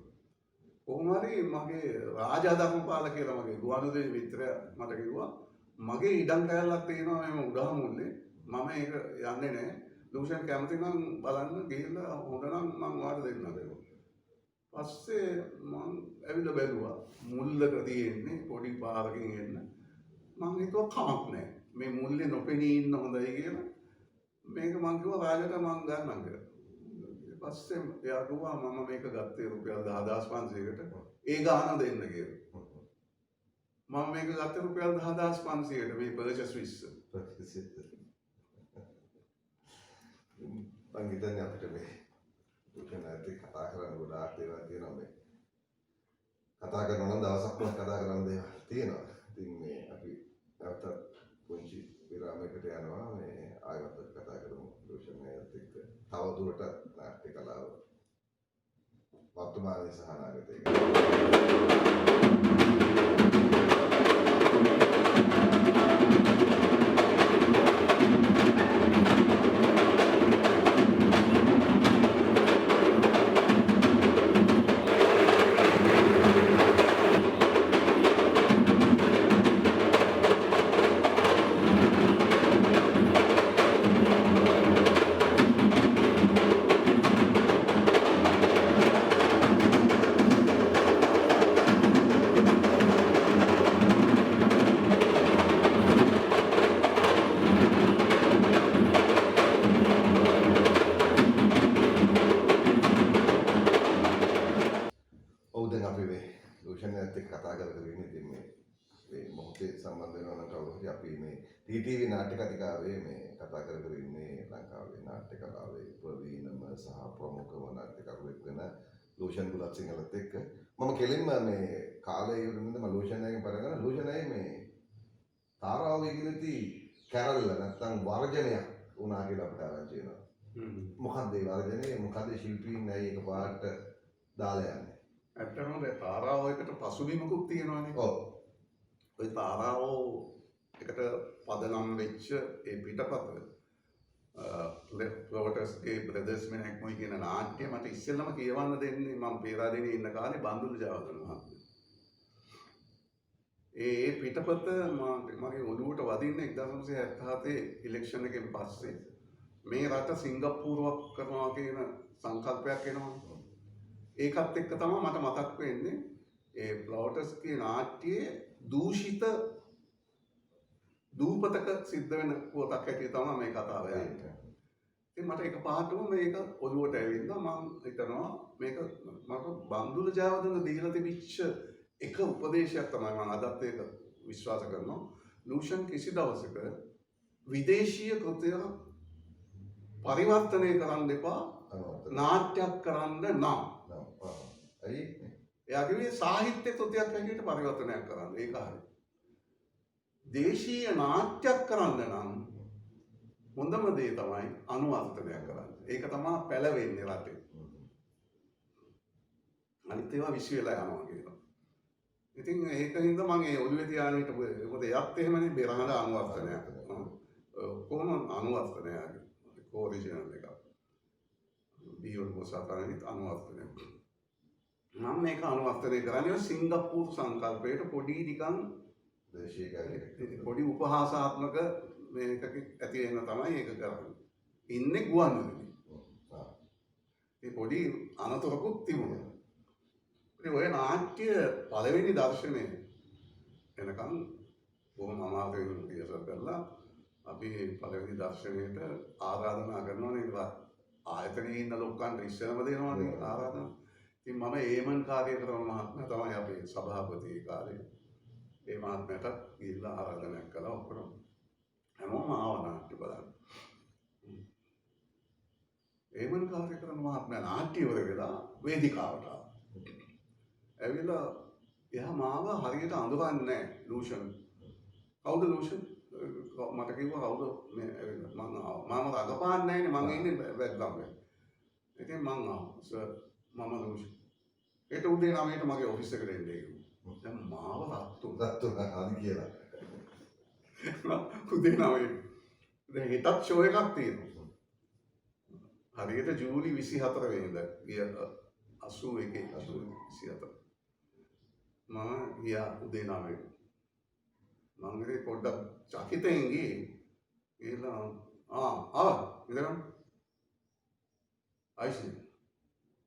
[SPEAKER 2] කොහොම හරි මගේ රාජා ධර්මපාල කියලා මගේ ගුවන්විදුලි මිත්‍රයා මට කිව්වා මගේ ඉඩම් කෑල්ලක් තියෙනවා එහෙම උඩහමුල්ලේ මම ඒක යන්නේ නැහැ. ලූෂන් කැමති නම් බලන්න ගිහිල්ලා හොඳ නම් මං ඔයාලට දෙන්නම් කියලා. පස්සේ මං ඇවිල්ලා බැලුවා මුල්ලක තියෙන්නේ පොඩි පාරකින් එන්න. මං හිතුවා කමක් නැහැ. මේ මුල්ලේ නොපෙනී ඉන්න හොඳයි කියලා. මේක මං කිව්වා රාජට මං ගන්නම් කියලා. පස්සේ එයා කිව්වා මම මේක ගත්තේ රුපියල් 10500කට. ඒ ගාන දෙන්න කියලා. මම මේක ගත්තේ රුපියල් 10500කට මේ පර්චේස් විස්ස.
[SPEAKER 1] මං හිතන්නේ අපිට මේ දුකනාති කතා කරන්න ගොඩාක් දේවල් තියෙනවා මේ. කතා කරනවා නම් දවසක් වුණා කතා කරන්න දේවල් තියෙනවා. ඉතින් මේ අපි නැවත පුංචි විරාමයකට යනවා මේ ආයෙත් කතා කරමු දෝෂණයත් එක්ක. තව දුරට නාට්‍ය කලාව වර්තමානයේ සහ අනාගතයේ ටීවී නාට්‍ය කතිකාවේ මේ කතා කර කර ඉන්නේ ලංකාවේ නාට්‍ය කලාවේ ප්‍රවීණම සහ ප්‍රමුඛම නාට්‍යකරුවෙක් වෙන ලෝෂන් බුලත් සිංහලත් එක්ක මම කෙලින්ම මේ කාලේ ඉවරනද මම ලෝෂන්ගෙන් පටන් ලෝෂන්යි මේ තාරාව ඉගෙනති කැරල්ල නැත්තම් වර්ජනයක් වුණා කියලා අපිට ආරංචි වෙනවා. මොකක්ද ඒ වර්ජනේ? මොකද ශිල්පීන් ඇයි එකපාරට දාලා යන්නේ?
[SPEAKER 2] ඇත්තටම මේ තාරාව එකට පසුබිමකුත් තියෙනවානේ.
[SPEAKER 1] ඔව්.
[SPEAKER 2] ওই තාරාව එකට පදනම් වෙච්ච ඒ පිටපත ලොවටස්ගේ බ්‍රදර්ස් මෙන් හැක්මොයි කියන නාට්‍ය මට ඉස්සෙල්ලම කියවන්න දෙන්නේ මම පේරාදෙණියේ ඉන්න කාලේ බන්දුල ජයවර්ධන මහත්මයා. ඒ පිටපත මගේ ඔළුවට වදින්නේ 1977 ඉලෙක්ෂන් එකෙන් පස්සේ මේ රට සිංගප්පූරුවක් කරනවා කියන සංකල්පයක් එනවා. ඒකත් එක්ක තමයි මට මතක් වෙන්නේ ඒ ලොවටස්ගේ නාට්‍යයේ දූෂිත දූපතක සිද්ධ වෙන පුවතක් හැටියට තමයි මේ කතාව යන්නේ. ඉතින් මට එකපාරටම මේක ඔළුවට ඇවිල්ලා මම හිතනවා මේක මට බන්දුල ජයවර්ධන දීලා තිබිච්ච එක උපදේශයක් තමයි මම අදත් ඒක විශ්වාස කරනවා. ලූෂන් කිසි දවසක විදේශීය කෘතිය පරිවර්තනය කරන්න එපා නාට්‍යයක් කරන්න නම්.
[SPEAKER 1] ඇයි?
[SPEAKER 2] එයා කිව්වේ සාහිත්‍ය කෘතියක් හැටියට පරිවර්තනයක් කරන්න. ඒක හරියි. දේශීය නාට්‍යයක් කරන්න නම් හොඳම දේ තමයි අනුවර්තනයක් කරන්න. ඒක තමයි පැලවෙන්නේ රටේ. අනිත් ඒවා විශ්ව වෙලා යනවා කියලා. ඉතින් ඒකින්ද මම ඒ ඔළුවේ තියාගෙන හිටපු මොකද එයත් එහෙමනේ බෙරහඳ අනුවර්තනයක්. කොහොම අනුවර්තනයක් ඔරිජිනල් එක. බියෝල් මොසාතරනිත් අනුවර්තනයක්. මම මේක අනුවර්තනය කරන්නේ සිංගප්පූරු සංකල්පයට පොඩි නිකන් පොඩි උපහාසාත්මක මේක ඇති වෙන තමයි ඒක කරන්නේ. ඉන්නේ ගුවන්විදුලි. ඒ පොඩි අනතුරකුත් තිබුණා. ඉතින් ඔය නාට්‍ය පළවෙනි දර්ශනය එනකම් බොහොම අමාරුවෙන් රියසල් කරලා අපි පළවෙනි දර්ශනයට ආරාධනා කරනවා නේද? ආයතනයේ ඉන්න ලොක්කන්ට ඉස්සෙල්ම දෙනවනේ ආරාධනා. ඉතින් මම ඒමන් කාර්යක්‍රම මහත්මයා තමයි අපේ සභාපති ඒ කාලේ. ඒ මහත්මයාට ගිහිල්ලා ආරාධනා කළා ඔක්කොම. හැමෝම ආව නාට්‍ය බලන්න. ඒමන් කාර්යක්‍රම මහත්මයා නාට්‍ය ඉවර වෙලා වේදිකාවට ආවා. ඇවිල්ලා එයා මාව හරියට අඳුරන්නේ නැහැ ලූෂන්. කවුද ලූෂන්? මට කිව්වා කවුද මේ ඇවිල්ලා මම ආවා. මම රඟපාන්නේ නැහැනේ මං ඉන්නේ බැක්ග්‍රවුන්ඩ් එකේ. ඉතින් මං ආවා. සර් මම ලූෂන්. ඒට උදේ 9ට මගේ ඔෆිස් එකට එන්න කිව්වා. දැන් මාව රත්තු
[SPEAKER 1] හරි කියලා.
[SPEAKER 2] උදේ 9ට. දැන් හෙටත් ෂෝ එකක් තියෙනවා. හරියට ජූලි 24 වෙනිදා ගිය 81 24 මම ගියා උදේ 9ට. මම ඉතින් පොඩ්ඩක් චකිතෙන් ගිහලා ඉඳගන්න. ආයිසි.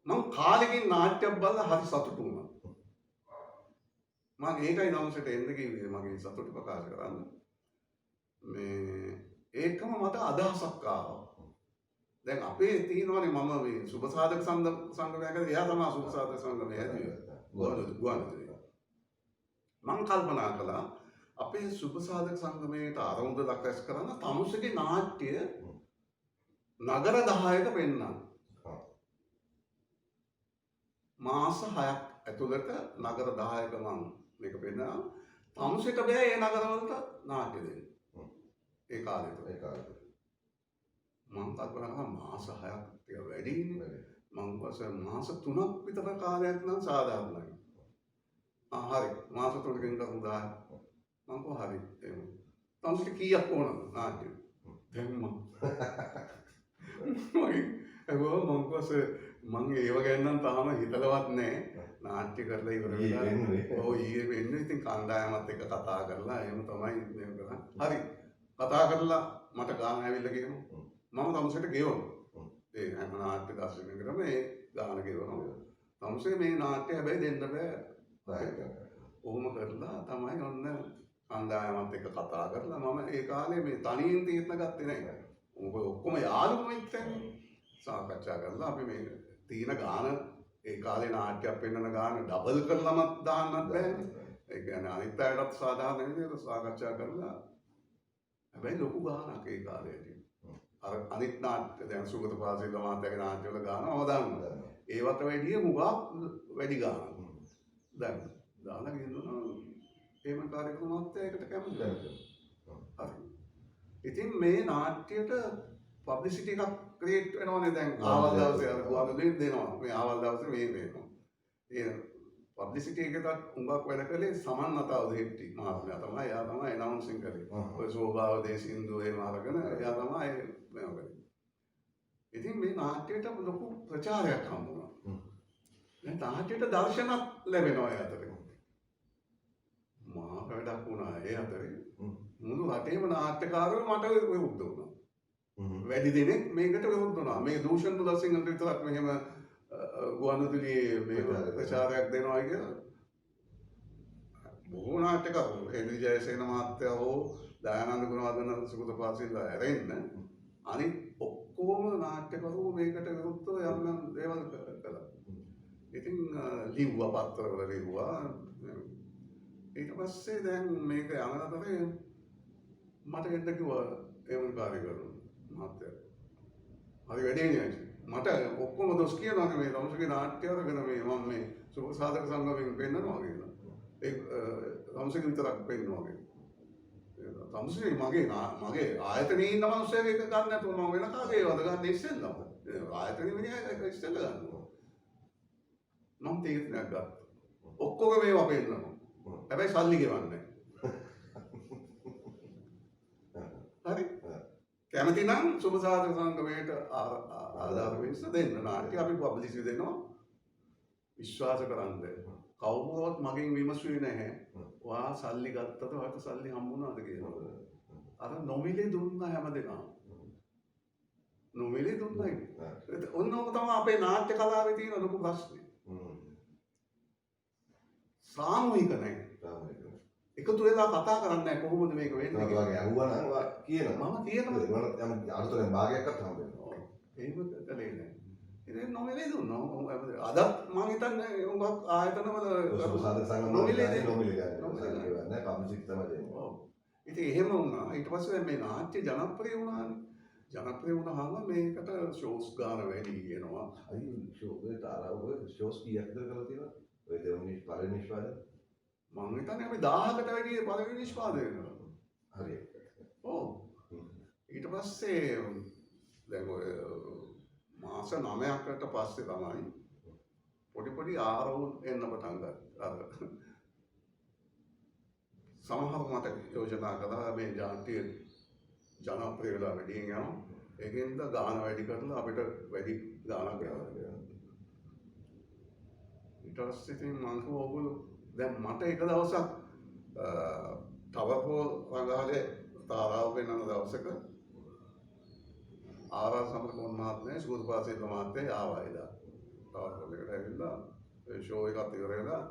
[SPEAKER 2] මම කාලෙකින් නාට්‍යයක් බලලා හරි සතුටු වුණා. මම ඒකයි නවසට එන්න කිව්වේ මගේ සතුට ප්‍රකාශ කරන්න. මේ ඒකම මට අදහසක් ආවා. දැන් අපේ තියෙනවානේ මම මේ සුබ සාධක සංගමයක එයා තමයි සුබ සාධක සංගමය හැදුවේ. ගුවන්විදුලිය. මම කල්පනා කළා අපේ සුබ සාධක සංගමයට ආරම්භ දක්වස් කරන තමුසේගේ නාට්‍ය නගර 10ක පෙන්වන්න. මාස 6ක් ඇතුළත නගර 10ක මම මේක පෙන්වනවා. තමුසේට බෑ ඒ නගරවලට නාට්‍ය දෙන්න. ඒ කාලේ. මම කල්පනා කරා මාස 6ක් ටික වැඩිනේ. මම පස්සේ මාස 3ක් විතර කාලයක් නම් සාධාරණයි. හරි මාස 3කින් කරමු 10. මම කෝ හරි එහෙම. තමුසේට කීයක් ඕනද නාට්‍ය? දැන් මම මම පස්සේ මම ඒව ගැන නම් තාම හිතලවත් නැහැ. නාට්‍ය කරලා ඉවර වෙලා. ඔව් ඊයේ වෙන්නේ ඉතින් කණ්ඩායමත් එක්ක කතා කරලා එහෙම තමයි මේ කරන්නේ. හරි. කතා කරලා මට ගාන ඇවිල්ලා කියනවා. මම තමුසේට ගෙවනවා. ඒ හැම නාට්‍ය දර්ශනයකටම ඒ ගාන ගෙවනවා. තමුසේ මේ නාට්‍ය හැබැයි දෙන්න බෑ. ඔහොම කරලා තමයි ඔන්න කණ්ඩායමත් එක්ක කතා කරලා මම ඒ කාලේ මේ තනියෙන් තීරණ ගත්තේ නැහැ. උඹ ඔක්කොම යාළුවෝ එක්කනේ සාකච්ඡා කරලා අපි මේ තීන ගාන ඒ කාලේ නාට්‍යයක් පෙන්වන ගාන ඩබල් කරලමත් දාන්නත් බෑනේ. ඒ කියන්නේ අනිත් අයටත් සාධාරණ විදිහට සාකච්ඡා කරලා හැබැයි ලොකු ගානක් ඒ කාලේදී. අර අනිත් නාට්‍ය දැන් සුගත පාසෙල්ල මාත්‍යාගේ නාට්‍යවල ගාන අවදානවා. ඒවට වැඩිය මුගක් වැඩි ගානක්. දැන් දාලා කියනවා එහෙම කාර්යක්‍රමات ඒකට කැමති නැහැ. හරි. ඉතින් මේ නාට්‍යයට පබ්ලිසිටි එකක් ක්‍රියේට් වෙනවනේ දැන් ආවල් දවසේ අර ගුවන්විදුලියෙන් දෙනවා. මේ ආවල් දවසේ මේ වෙනවා. ඒ පබ්ලිසිටි එකකට උඟක් වැඩ කළේ සමන් අතාව දෙහිටි මහත්මයා තමයි. එයා තමයි ඇනවුන්සින් කළේ. ඔය සෝභාව දේශින්දු එහෙම අරගෙන එයා තමයි මේව කළේ. ඉතින් මේ නාට්‍යයට ලොකු ප්‍රචාරයක් හම්බුණා. දැන් නාට්‍යයට දර්ශනත් ලැබෙනවා ඒ අතරේ. මහා වැඩක් වුණා ඒ අතරේ. මුළු රටේම නාට්‍යකාරයෝ මට විරුද්ධ වුණා. වැඩි දෙනෙක් මේකට විරුද්ධ වුණා. මේ දූෂණ දුලසිංහන් විතරක් මෙහෙම ගුවන්විදුලියේ මේ ප්‍රචාරයක් දෙනවා කියලා. බොහෝ නාට්‍යකාරයෝ හෙන්රි ජයසේන මහත්තයා හෝ දයානන්ද ගුණවර්ධන සුගත පාසෙල්ල ඇරෙන්න අනිත් ඔක්කොම නාට්‍යකරුවෝ මේකට විරුද්ධව යම් යම් දේවල් කළා. ඉතින් ලිව්වා පත්තරවල ලිව්වා. ඊට පස්සේ දැන් මේක යන අතරේ මට එන්න කිව්වා ඒවල් කාර්යකරු මහත්තයා. හරි වැඩේ නෑ. මට ඔක්කොම දොස් කියනවා මේ රමසගේ නාට්‍ය අරගෙන මේ මම මේ සුබ සාධක සංගමයෙන් පෙන්නනවා කියලා. ඒ රමසගේ විතරක් පෙන්නනවා කියලා. රමසගේ මගේ ආයතනයේ ඉන්න මිනිස්සුගේ එක ගන්න නැතුව මම වෙන කාගේ වද ගන්න ඉස්සෙල්ලා. ආයතනයේ මිනිහා ඉස්සෙල්ලා ගන්නවා. මම තීරණයක් ගත්තා. ඔක්කොම මේවා පෙන්නනවා. හැබැයි සල්ලි ගෙවන්නේ නැහැ. හරි? කැමති නම් සුබ සාධක සංගමයට ආධාර වෙන්න දෙන්න. නාට්‍ය අපි පබ්ලිසිටි දෙනවා. විශ්වාස කරන්න. කවුරුවත් මගෙන් විමසුවේ නැහැ. ඔයා සල්ලි ගත්තද ඔයාට සල්ලි හම්බුණාද කියලා. අර නොමිලේ දුන්නා හැමදේම. නොමිලේ දුන්නයි. ඔන්න ඔක තමයි අපේ නාට්‍ය කලාවේ තියෙන ලොකු ප්‍රශ්නේ. සාමූහික නැහැ. එකතු වෙලා කතා කරන්නේ නැහැ කොහොමද මේක වෙන්නේ කියලා.
[SPEAKER 1] වගේ අහුවා නම් කියනවා.
[SPEAKER 2] මම කියනවා.
[SPEAKER 1] යම් අලුතෙන් භාගයක්වත් හම්බ වෙනවා.
[SPEAKER 2] එහෙම කළේ නැහැ. ඉතින් නොමිලේ දුන්නා. අදත් මම හිතන්නේ උඹක් ආයතනවල
[SPEAKER 1] සාධක සංගම නොමිලේ ගන්න පබ්ලිසිටි තමයි දෙන්නේ.
[SPEAKER 2] ඔව්. ඉතින් එහෙම වුණා. ඊට පස්සේ දැන් මේ නාට්‍ය ජනප්‍රිය වුණානේ. ජනප්‍රිය වුණාම මේකට ෂෝස් ගන්න වැඩි වෙනවා.
[SPEAKER 1] අයි ෂෝ ඒ තාරාව ෂෝස් කීයක්ද කරලා තියෙනවා? ඔය දෙවනි පළවෙනි නිෂ්පාදනය
[SPEAKER 2] මම හිතන්නේ අපි 1000කට වැඩි පළවෙනි නිෂ්පාදනය කරනවා.
[SPEAKER 1] හරියට.
[SPEAKER 2] ඔව්. ඊට පස්සේ දැන් ඔය මාස 9කට පස්සේ තමයි පොඩි ආරවුල් එන්න පටන් ගත්තා. අර සමහර මට යෝජනා කළා මේ ජාතිය ජනප්‍රිය වෙලා වැඩි යනවා. ඒකෙන්ද ගාන වැඩි කරලා අපිට වැඩි ගානක් ගන්නවා. ඊට පස්සේ ඉතින් මම ඕගොල්ලෝ දැන් මට එක දවසක් තවකෝ රංගාලේ තාරාව වෙනන දවසක ආරා සමරකෝන් මහත්මයා සූර්පාසේන මහත්තයා ආවා එදා. තාරාව එකට ඇවිල්ලා ඒ ෂෝ එකත් ඉවර වෙලා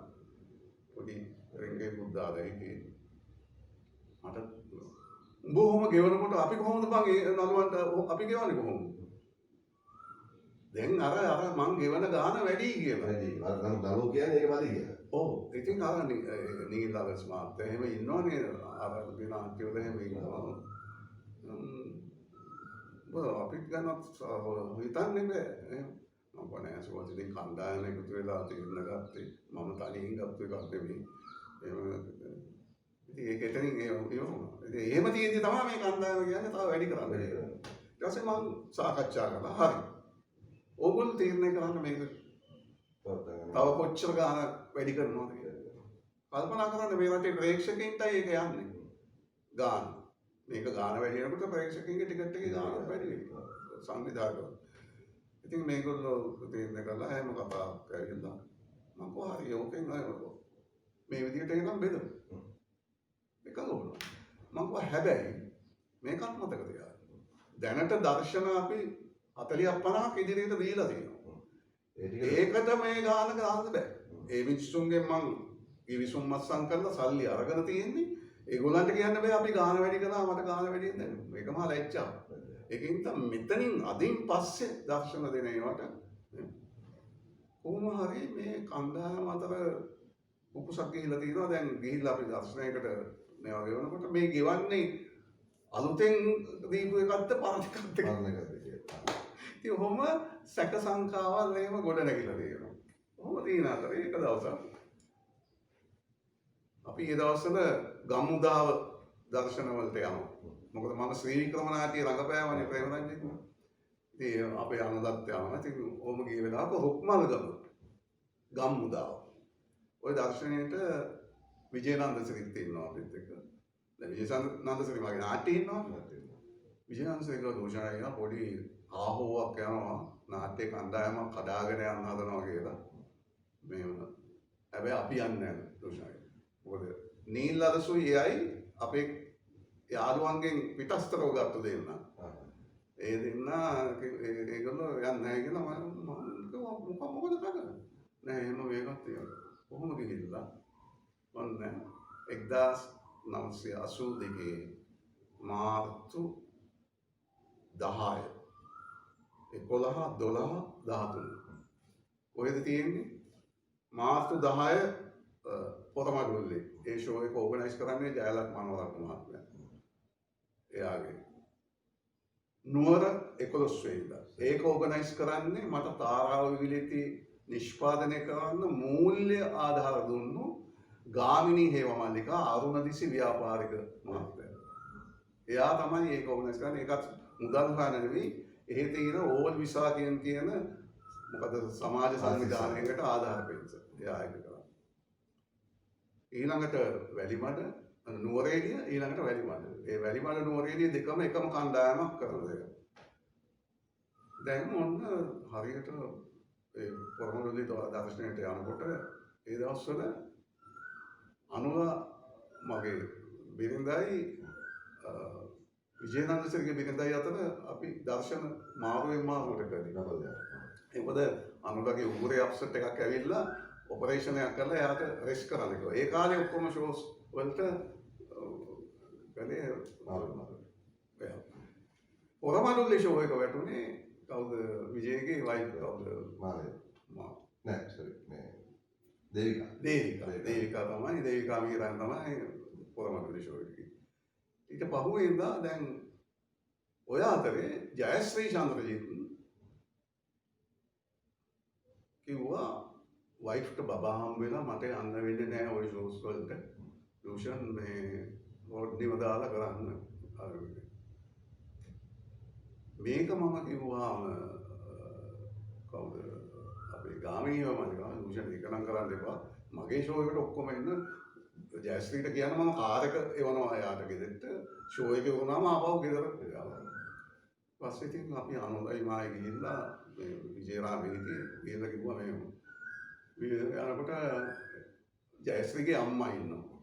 [SPEAKER 2] පොඩි රෙන්ගේ බුද්ධාලේ හිටියේ. මට උඹ ඔහොම ගෙවනකොට අපි කොහොමද බං ඒ නළුවන්ට අපි ගෙවන්නේ කොහොමද? දැන් අර මං ගෙවන ගාන වැඩි කියලා.
[SPEAKER 1] වැඩි. අර නළුව කියන්නේ ඒක මදි කියලා.
[SPEAKER 2] ඔව්. ඉතින් අර නීලවස් මාත් එහෙම ඉන්නවනේ අර දිනාන්තිවල එහෙම ඉන්නවා. අපිත් ගන්නත් හිතන්නේ බෑ. මම කොහේ සුවචිතින් කණ්ඩායම එකතු වෙලා තීරණ ගත්තේ. මම තනියෙන් ගත්ත එකක් නෙවෙයි. එහෙම ඉතින් ඒක එතනින් ඒ වුණා. ඉතින් එහෙම තියෙද්දි තමයි මේ කණ්ඩායම කියන්නේ තව වැඩි කරන්න. ඊට පස්සේ මම සාකච්ඡා කළා. හරි. ඕගොල්ලෝ තීරණය කරන්න මේක තව කොච්චර ගාන වැඩි කරනවද කියලා. කල්පනා කරන්න මේ රටේ ප්‍රේක්ෂකයින්ටයි ඒක යන්නේ. ගාන. මේක ගාන වැඩි වෙනකොට ප්‍රේක්ෂකයින්ගේ ටිකට් එකේ ගාන වැඩි වෙනවා. සංවිධායකව. ඉතින් මේගොල්ලෝ තීරණය කළා හැම කතාවක් ඇවිල්ලා මම කොහොම හරි ඕකෙන් මේ විදිහට එකම බෙදමු. එකම වුණා. මම කොහොම හැබැයි මේකත් මතක තියාගන්න. දැනට දර්ශන අපි 40ක් 50ක් ඉදිරියට දීලා තියෙනවා. ඒකට මේ ගාන ගන්න බෑ. ඒ මිනිස්සුන්ගෙන් මං ඉවිසුම් මස්සම් කරලා සල්ලි අරගෙන තියෙන්නේ. ඒගොල්ලන්ට කියන්න බෑ අපි ගාන වැඩි කළා මට ගාන වැඩි දෙන්න. මේකම ලැජ්ජා. ඒකින් තමයි මෙතනින් අදින් පස්සේ දර්ශන දෙන ඒවට කොහොම හරි මේ කණ්ඩායම අතර උකුසක් ගිහිල්ලා තියෙනවා. දැන් ගිහිල්ලා අපි දර්ශනයකට මේවා ගෙවනකොට මේ ගෙවන්නේ අලුතෙන් දීපු එකක්ද පරණ එකක්ද කියලා. ඉතින් ඔහොම සැක සංකාවල් එහෙම ගොඩ නැගිලා තියෙනවා. ඔහොම තියෙන අතර එක දවසක් අපි ඒ දවස්වල ගම්මුදාව දර්ශන වලට යනවා. මොකද මම ශ්‍රී වික්‍රම නාට්‍ය රංගපෑමනේ ප්‍රේමරංජිත්. ඉතින් අපේ අනුදත් යනවා. ඉතින් ඔහොම ගිය වෙලාවක හොක්මල් ගම්මුදාව. ওই දර්ශනයේට විජේනන්ද සිරිත් ඉන්නවා අපිත් එක්ක. දැන් විජේනන්ද සිරිත් මගේ නාට්‍යයේ ඉන්නවා. විජේනන්ද සිරිත් දෝෂණය පොඩි ආහෝවක් යනවා නාට්‍ය කණ්ඩායමක් කඩාගෙන යන්න හදනවා කියලා. මේව හැබැයි අපි යන්නේ නැහැ දෝෂණය. මොකද නීල් අරසුයි එයයි අපේ යාළුවන්ගෙන් පිටස්තරව ගත්ත දෙන්න. ඒ දෙන්න ඒගොල්ලෝ යන්නේ නැහැ කියලා මම මොකද කරන්නේ? නෑ එහෙම මේකක් තියෙනවා. කොහොම ගිහිල්ලා ඔන්න 1982 මාර්තු 10 11 12 13 කොහෙද තියෙන්නේ? මාර්තු 10 පොතමඩුල්ලේ. ඒ ෂෝ එක ඕගනයිස් කරන්නේ ජයලත් මනෝරත්න මහත්මයා. එයාගේ නුවර 11 වෙනිදා. ඒක ඕගනයිස් කරන්නේ මට තාරාව විවිලිති නිෂ්පාදනය කරන්න මූල්‍ය ආධාර දුන්නු ගාමිණී හේමමල්ලිකා අරුණදිසි ව්‍යාපාරික මහත්මයා. එයා තමයි ඒක ඕගනයිස් කරන්නේ. ඒකත් මුදල් හොයන නෙවෙයි. එහෙ තියෙන ඕල් විසා කියන මොකද සමාජ සංවිධානයකට ආධාර වෙන්න. එයා ඒක කරා. ඊළඟට වැලිමඩ නුවරඑළිය ඊළඟට වැලිමඩ. ඒ වැලිමඩ නුවරඑළිය දෙකම එකම කණ්ඩායමක් කරන දෙයක්. දැන් මොන්න හරියට ඒ පොරමඩුල්ලේ දර්ශනයට යනකොට ඒ දවස්වල අනුව මගේ බිරිඳයි විජේනන්ද සිරිගේ බිරිඳයි අතර අපි දර්ශන මාරුවෙන් මාරුවට කරේ. මොකද අනුලගේ උගුරේ අප්සෙට් එකක් ඇවිල්ලා ඔපරේෂණයක් කරලා එයාට රෙස්ට් කරන්න කිව්වා. ඒ කාලේ ඔක්කොම ෂෝස් වලට කලේ පොරමඩුල්ලේ ෂෝ එක වැටුනේ කවුද විජයගේ වයිෆ් කවුද
[SPEAKER 1] නෑ සෝරි මේ දේවිකා
[SPEAKER 2] තමයි දේවිකා මීරන් තමයි පොරමඩුල්ලේ ෂෝ එකේ. ඊට පහුවේ ඉඳලා දැන් ඔය අතරේ ජයශ්‍රී චන්ද්‍රජීත් කිව්වා වයිෆ්ට බබා හම්බ වෙලා මට යන්න වෙන්නේ නැහැ ওই ෂෝස් වලට. රුෂන් මේ රොඩ්නිව දාලා කරන්න. මේක මම කිව්වාම කවුද අපේ ගාමිණීව මම කිව්වා රුෂන් එක නම් කරන්න එපා. මගේ ෂෝ එකට ඔක්කොම එන්න ජයශ්‍රීට කියන මම කාර් එක එවනවා එයාට ගෙදරට ෂෝ එක වුණාම ආපහු ගෙදරට යනවා. පස්සේ ඉතින් අපි අනුලයි මායි ගිහිල්ලා මේ විජේරාමේදී ගිහිල්ලා කිව්වා මේ යනකොට ජයශ්‍රීගේ අම්මා ඉන්නවා.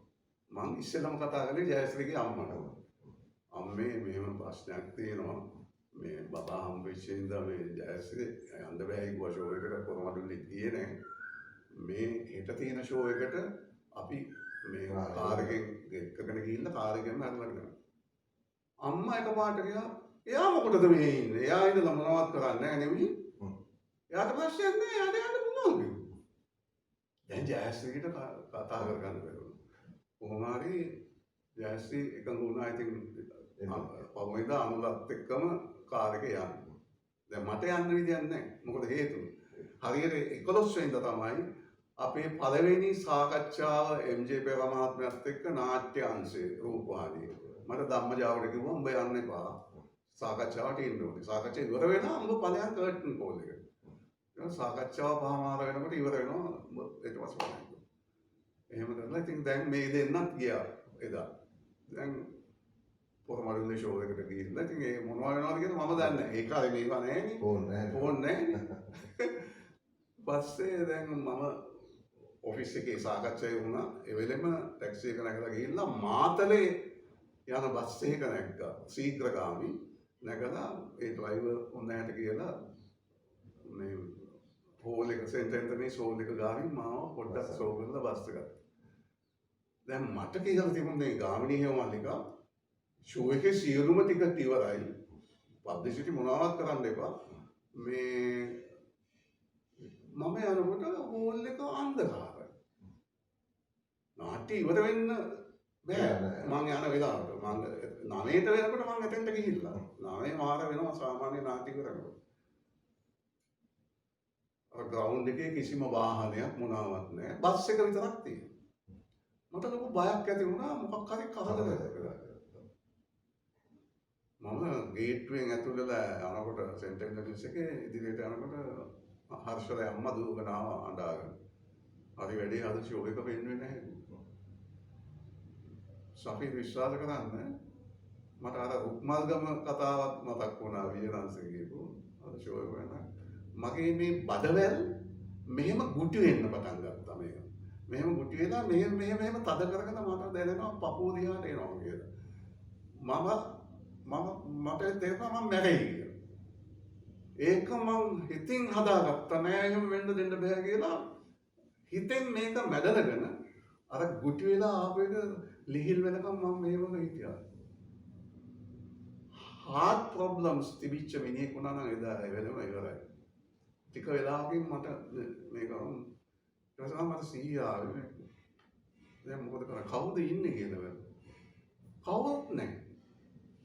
[SPEAKER 2] මං ඉස්සෙල්ලම කතා කරේ ජයශ්‍රීගේ අම්මට. අම්මේ මෙහෙම ප්‍රශ්නයක් තියෙනවා. මේ බබා හම්බෙච්ච ඉඳලා මේ ජයශ්‍රී යන්න බෑ කිව්වා ෂෝ එකට කොරමඩුල්ලේ ගියේ නෑ. මේ හෙට තියෙන ෂෝ එකට අපි මේ කාර් එකෙන් එක්කගෙන ගිහිල්ලා කාර් එකෙන්ම අරගෙන අම්මා එකපාරට ගියා එයා මොකටද මේ ඉන්නේ? එයා ඉඳලා මොනවත් කරන්නේ නැහැ නෙවෙයි. එයාට ප්‍රශ්නයක් නැහැ. එයාට යන්න පුළුවන්. දැන් ජයශ්‍රීට කතා කරගන්න බැරුණා. කොහොම හරි ජයශ්‍රී එකඟ වුණා. ඉතින් පහුවෙන්ද අනුලත් එක්කම කාර් එකේ යන්න. දැන් මට යන්න විදියක් නැහැ. මොකද හේතුව? හරියට 11 වෙනිදා තමයි අපේ පළවෙනි සාකච්ඡාව එම්.ජේ පෙරමාත්මයත් එක්ක නාට්‍ය අංශේ රූපවාහිනියේ. මට ධම්මජාවට කිව්වා උඹ යන්න එපා. සාකච්ඡාවට ඉන්න ඕනේ. සාකච්ඡා ඉවර වෙනවා උඹ ඵලයන් කර්ටන් කෝල් එක. ඒක සාකච්ඡාව පහමාර වෙනකොට ඉවර වෙනවා ඊට පස්සේ බලන්න. එහෙම කරලා ඉතින් දැන් මේ දෙන්නත් ගියා එදා. දැන් පොරමඩුල්ලේ ෂෝ එකට ගිහිල්ලා ඉතින් ඒ මොනවා වෙනවද කියලා මම දන්නේ නැහැ. ඒ කාලේ මේවා නැහැ නේ. ෆෝන් නැහැ. පස්සේ දැන් මම ඔෆිස් එකේ සාකච්ඡා වුණා. ඒ වෙලෙම ටැක්සි එක නැගලා ගිහිල්ලා මාතලේ යන බස් එකක නැග්ගා. ශීඝ්‍රගාමී නැගලා ඒ ඩ්‍රයිවර් උන්වහන්සේට කියලා මේ හෝල් එක සෙන්ට් ඇන්තනීස් හෝල් එක ගාවින් මාව පොඩ්ඩක් සෝ කරලා බස් එකට. දැන් මට කියලා තිබුණේ ගාමිණී හේමල්ලිකා ෂෝ එකේ සියලුම ටිකට් ඉවරයි. පබ්ලිසිටි මොනවත් කරන්න එපා. මේ මම යනකොට හෝල් එක අන්ධකාරයි. නාට්‍ය ඉවර වෙන්න බෑ. මං යන වෙලාවට මං 9ට වෙනකොට මං එතෙන්ට ගිහිල්ලා 9 මාර වෙනවා සාමාන්‍ය නාට්‍ය කරනකොට. අර ග්‍රවුන්ඩ් එකේ කිසිම වාහනයක් මොනවත් නැහැ. බස් එක විතරක් තියෙනවා. මට ලොකු බයක් ඇති වුණා මොකක් හරි කරදරයක් කියලා. මම ගේට්ටුවෙන් ඇතුල් වෙලා යනකොට සෙන්ට් ඇන්තනීස් එකේ ඉදිරියට යනකොට හර්ෂලේ අම්මා දුවගෙන ආවා අඬාගෙන. හරි වැඩේ අද ෂෝ එක වෙන්නේ නැහැ. සපි විශ්වාස කරන්න මට අර රුක්මල්ගම කතාවක් මතක් වුණා විජේරන්සේ කියපු අර ෂෝ එක වෙන. මගේ මේ බඩවැල් මෙහෙම ගුටි වෙන්න පටන් ගත්තා මේක. මෙහෙම ගුටි වෙලා මෙහෙම තද කරගෙන මට දැනෙනවා පපුව දිහාට එනවා කියලා. මට තේරෙනවා මම මැරෙයි කියලා. ඒක මං හිතින් හදාගත්තා නෑ එහෙම වෙන්න දෙන්න බෑ කියලා. හිතෙන් මේක මැදලගෙන අර ගුටි වෙලා ආපු එක ලිහිල් වෙනකම් මම මේවම හිටියා. heart problems තිබිච්ච මිනිහෙක් වුණා නම් එදා ඒ වෙලම ඉවරයි. ටික වෙලාවකින් මට මේක ඊට මට සීය ආවේ. දැන් මොකද කරන්නේ? කවුද ඉන්නේ කියලා. කවුරුත් නැහැ.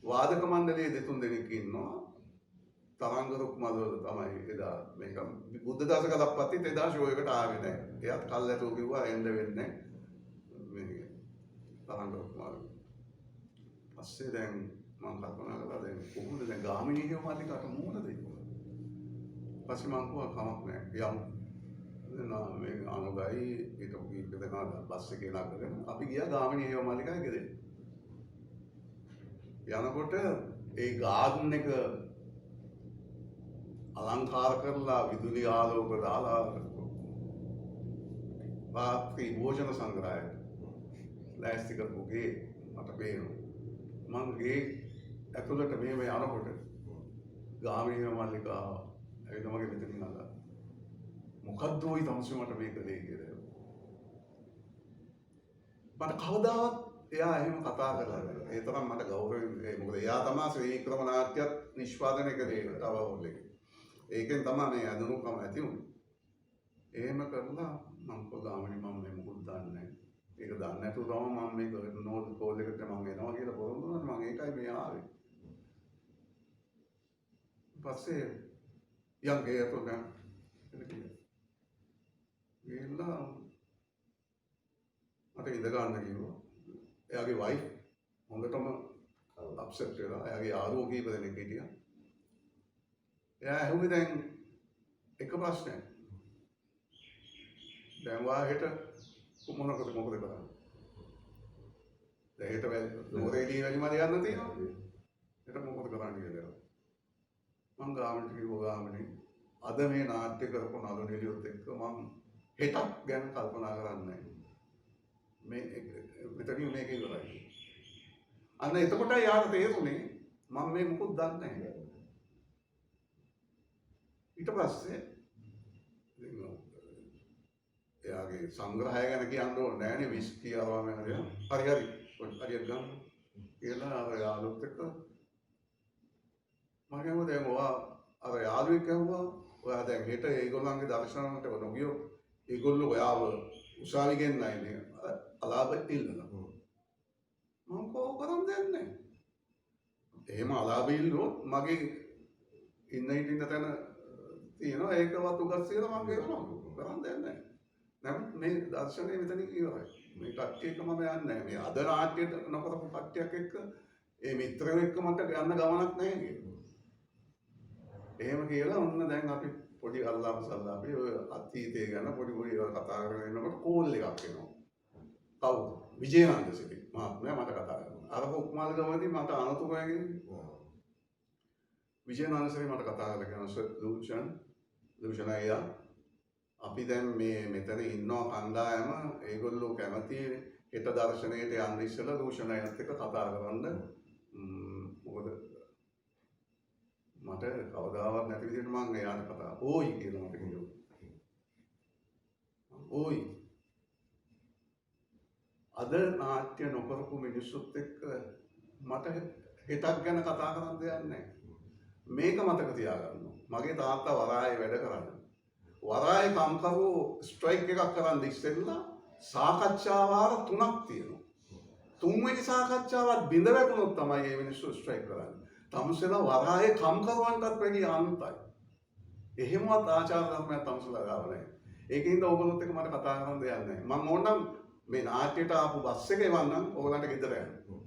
[SPEAKER 2] වාදක මණ්ඩලයේ දෙතුන් දෙනෙක් ඉන්නවා. තරංග රුක්මල්වල තමයි එදා මේක බුද්ධ දාසකලක් පත්තිත් එදා ෂෝ එකට ආවේ නැහැ. එයාත් කල්ැතෝ කිව්වා එන්න වෙන්නේ නැහැ. තරංග රුක්මල්. පස්සේ දැන් මම කල්පනා කළා දැන් කොහොමද දැන් ගාමිණී හේමල්ලිකාට මොනවද දෙන්නේ? පස්සේ මම කිව්වා කමක් නැහැ. යමු. මේ අනුගයි ඊට කීප දෙනා බස් එකේ ළඟගෙන අපි ගියා ගාමිණී හේමල්ලිකාගේ ගෙදර. යනකොට ඒ ගාඩන් එක අලංකාර කරලා විදුලි ආලෝක දාලා රාත්‍රී භෝජන සංග්‍රහයට ලෑස්ති කරපු ගේ මට පේනවා. මං ගේ ඇතුළට මෙහෙම යනකොට ගාමිණී හේමල්ලිකා ඇවිල්ලා මගේ මෙතනින් අල්ලලා මොකද මොකද්දෝයි තමසි මට මේ කළේ කියලා. මට කවදාවත් එයා එහෙම කතා කරලා නැහැ. ඒ තරම් මට ගෞරවයෙන් මොකද එයා තමයි ශ්‍රී ක්‍රම නාට්‍යත් නිෂ්පාදනය කළේ තවවල් එක. ඒකෙන් තමයි මේ අඳුනුකම ඇති වුනේ. එහෙම කරලා මම පොදාමනේ මම මේ මුකුත් දන්නේ නැහැ. ඒක දන්නේ නැතුව තමයි මම මේක නෝට් කෝල් එකට මම එනවා කියලා පොරොන්දු වුණා. මම ඒකයි මේ ආවේ. පස්සේ යංගේ අතෝගන් ගිහිල්ලා මට ඉඳ ගන්න කිව්වා. එයාගේ වයිෆ් හොඳටම අප්සෙට් වෙලා එයාගේ යාළුවෝ කීප දෙනෙක් හිටියා. එයා ඇහුවේ දැන් එක ප්‍රශ්නයක්. දැන් වාහෙට මොකද කරන්නේ? දැන් හෙට මොරේදී වැඩි මල යන්න තියෙනවා. හෙට මොකද කරන්නේ කියලා. මං ගාමට කිව්වා ගාමනේ අද මේ නාට්‍ය කරපු නළු නිළියොත් එක්ක මං හෙටක් ගැන කල්පනා කරන්නේ නැහැ. මෙතනින් මේක ඉවරයි. අන්න එතකොටයි යාට තේරුනේ මම මේ මොකුත් දන්නේ නැහැ. ඊට පස්සේ එයාගේ සංග්‍රහය ගැන කියන්න ඕනේ නෑනේ විස්කි ආවම යන දේ. හරි හරියට ගන්න. කියලා අර යාළුවොත් එක්ක මම කියමු දැන් ඔයා අර යාළුවෙක් ඇහුවා ඔයා දැන් හෙට ඒගොල්ලන්ගේ දර්ශනවලට නොගියොත් ඒගොල්ලෝ ඔයාව උසාවි ගෙන්නයි නේ අලාභ ඉල්ලනවා. මම කෝ කරන්නේ නැහැ. එහෙම අලාභ ඉල්ලුවොත් මගේ ඉන්න තැන තියෙනවා ඒකවත් උගස්සීලා මම කියනවා කරන්නේ නැහැ. නමුත් මේ දර්ශනය මෙතනින් ඉවරයි. මේ කට්ටිය එක මම යන්නේ නැහැ. මේ අද නාට්‍යයට නොකරපු කට්ටියක් එක්ක ඒ මිත්‍රයෝ එක්ක මට යන්න ගමනක් නැහැ කියලා. එහෙම කියලා ඔන්න දැන් අපි පොඩි අල්ලාම සල්ලාපේ ඔය අතීතය ගැන පොඩි ඒවා කතා කරගෙන ඉන්නකොට කෝල් එකක් එනවා. කවුද? විජේනන්ද සිටි මහත්මයා මට කතා කරනවා. අර උක්මාල ගමදී මට අනතුරුගෙන විජේනන්ද සිටි මට කතා කරලා කියනවා ලූෂන් අයියා අපි දැන් මේ මෙතන ඉන්නවා කණ්ඩායම ඒගොල්ලෝ කැමති හෙට දර්ශනයට යන්න ඉස්සෙල්ලා ලූෂන් අයියත් එක්ක කතා කරන්න. මොකද මට කවදාවත් නැති විදිහට මම එයාට කතා ඕයි කියලා මට කිව්වා. ඕයි අද නාට්‍ය නොකරපු මිනිස්සුත් එක්ක මට හෙටක් ගැන කතා කරන්න දෙයක් නැහැ. මේක මතක තියාගන්න. මගේ තාත්තා වරායේ වැඩ කරන්නේ. වරායේ කම්කරුවෝ ස්ට්‍රයික් එකක් කරන්න ඉස්සෙල්ලා සාකච්ඡා වාර 3ක් තියෙනවා. තුන්වෙනි සාකච්ඡාවත් බිඳ වැටුණොත් තමයි මේ මිනිස්සු ස්ට්‍රයික් කරන්නේ. තමුසෙලා වරායේ කම්කරුවන්ටත් වැඩි අන්තයි. එහෙමවත් ආචාර ධර්මයක් තමුසෙලා ගාව නැහැ. ඒකින්ද ඕගොල්ලොත් එක්ක මට කතා කරන්න දෙයක් නැහැ. මම ඕනනම් මේ නාට්‍යයට ආපු බස් එක එවන්නම් ඕගොල්ලන්ට ගෙදර යන්න.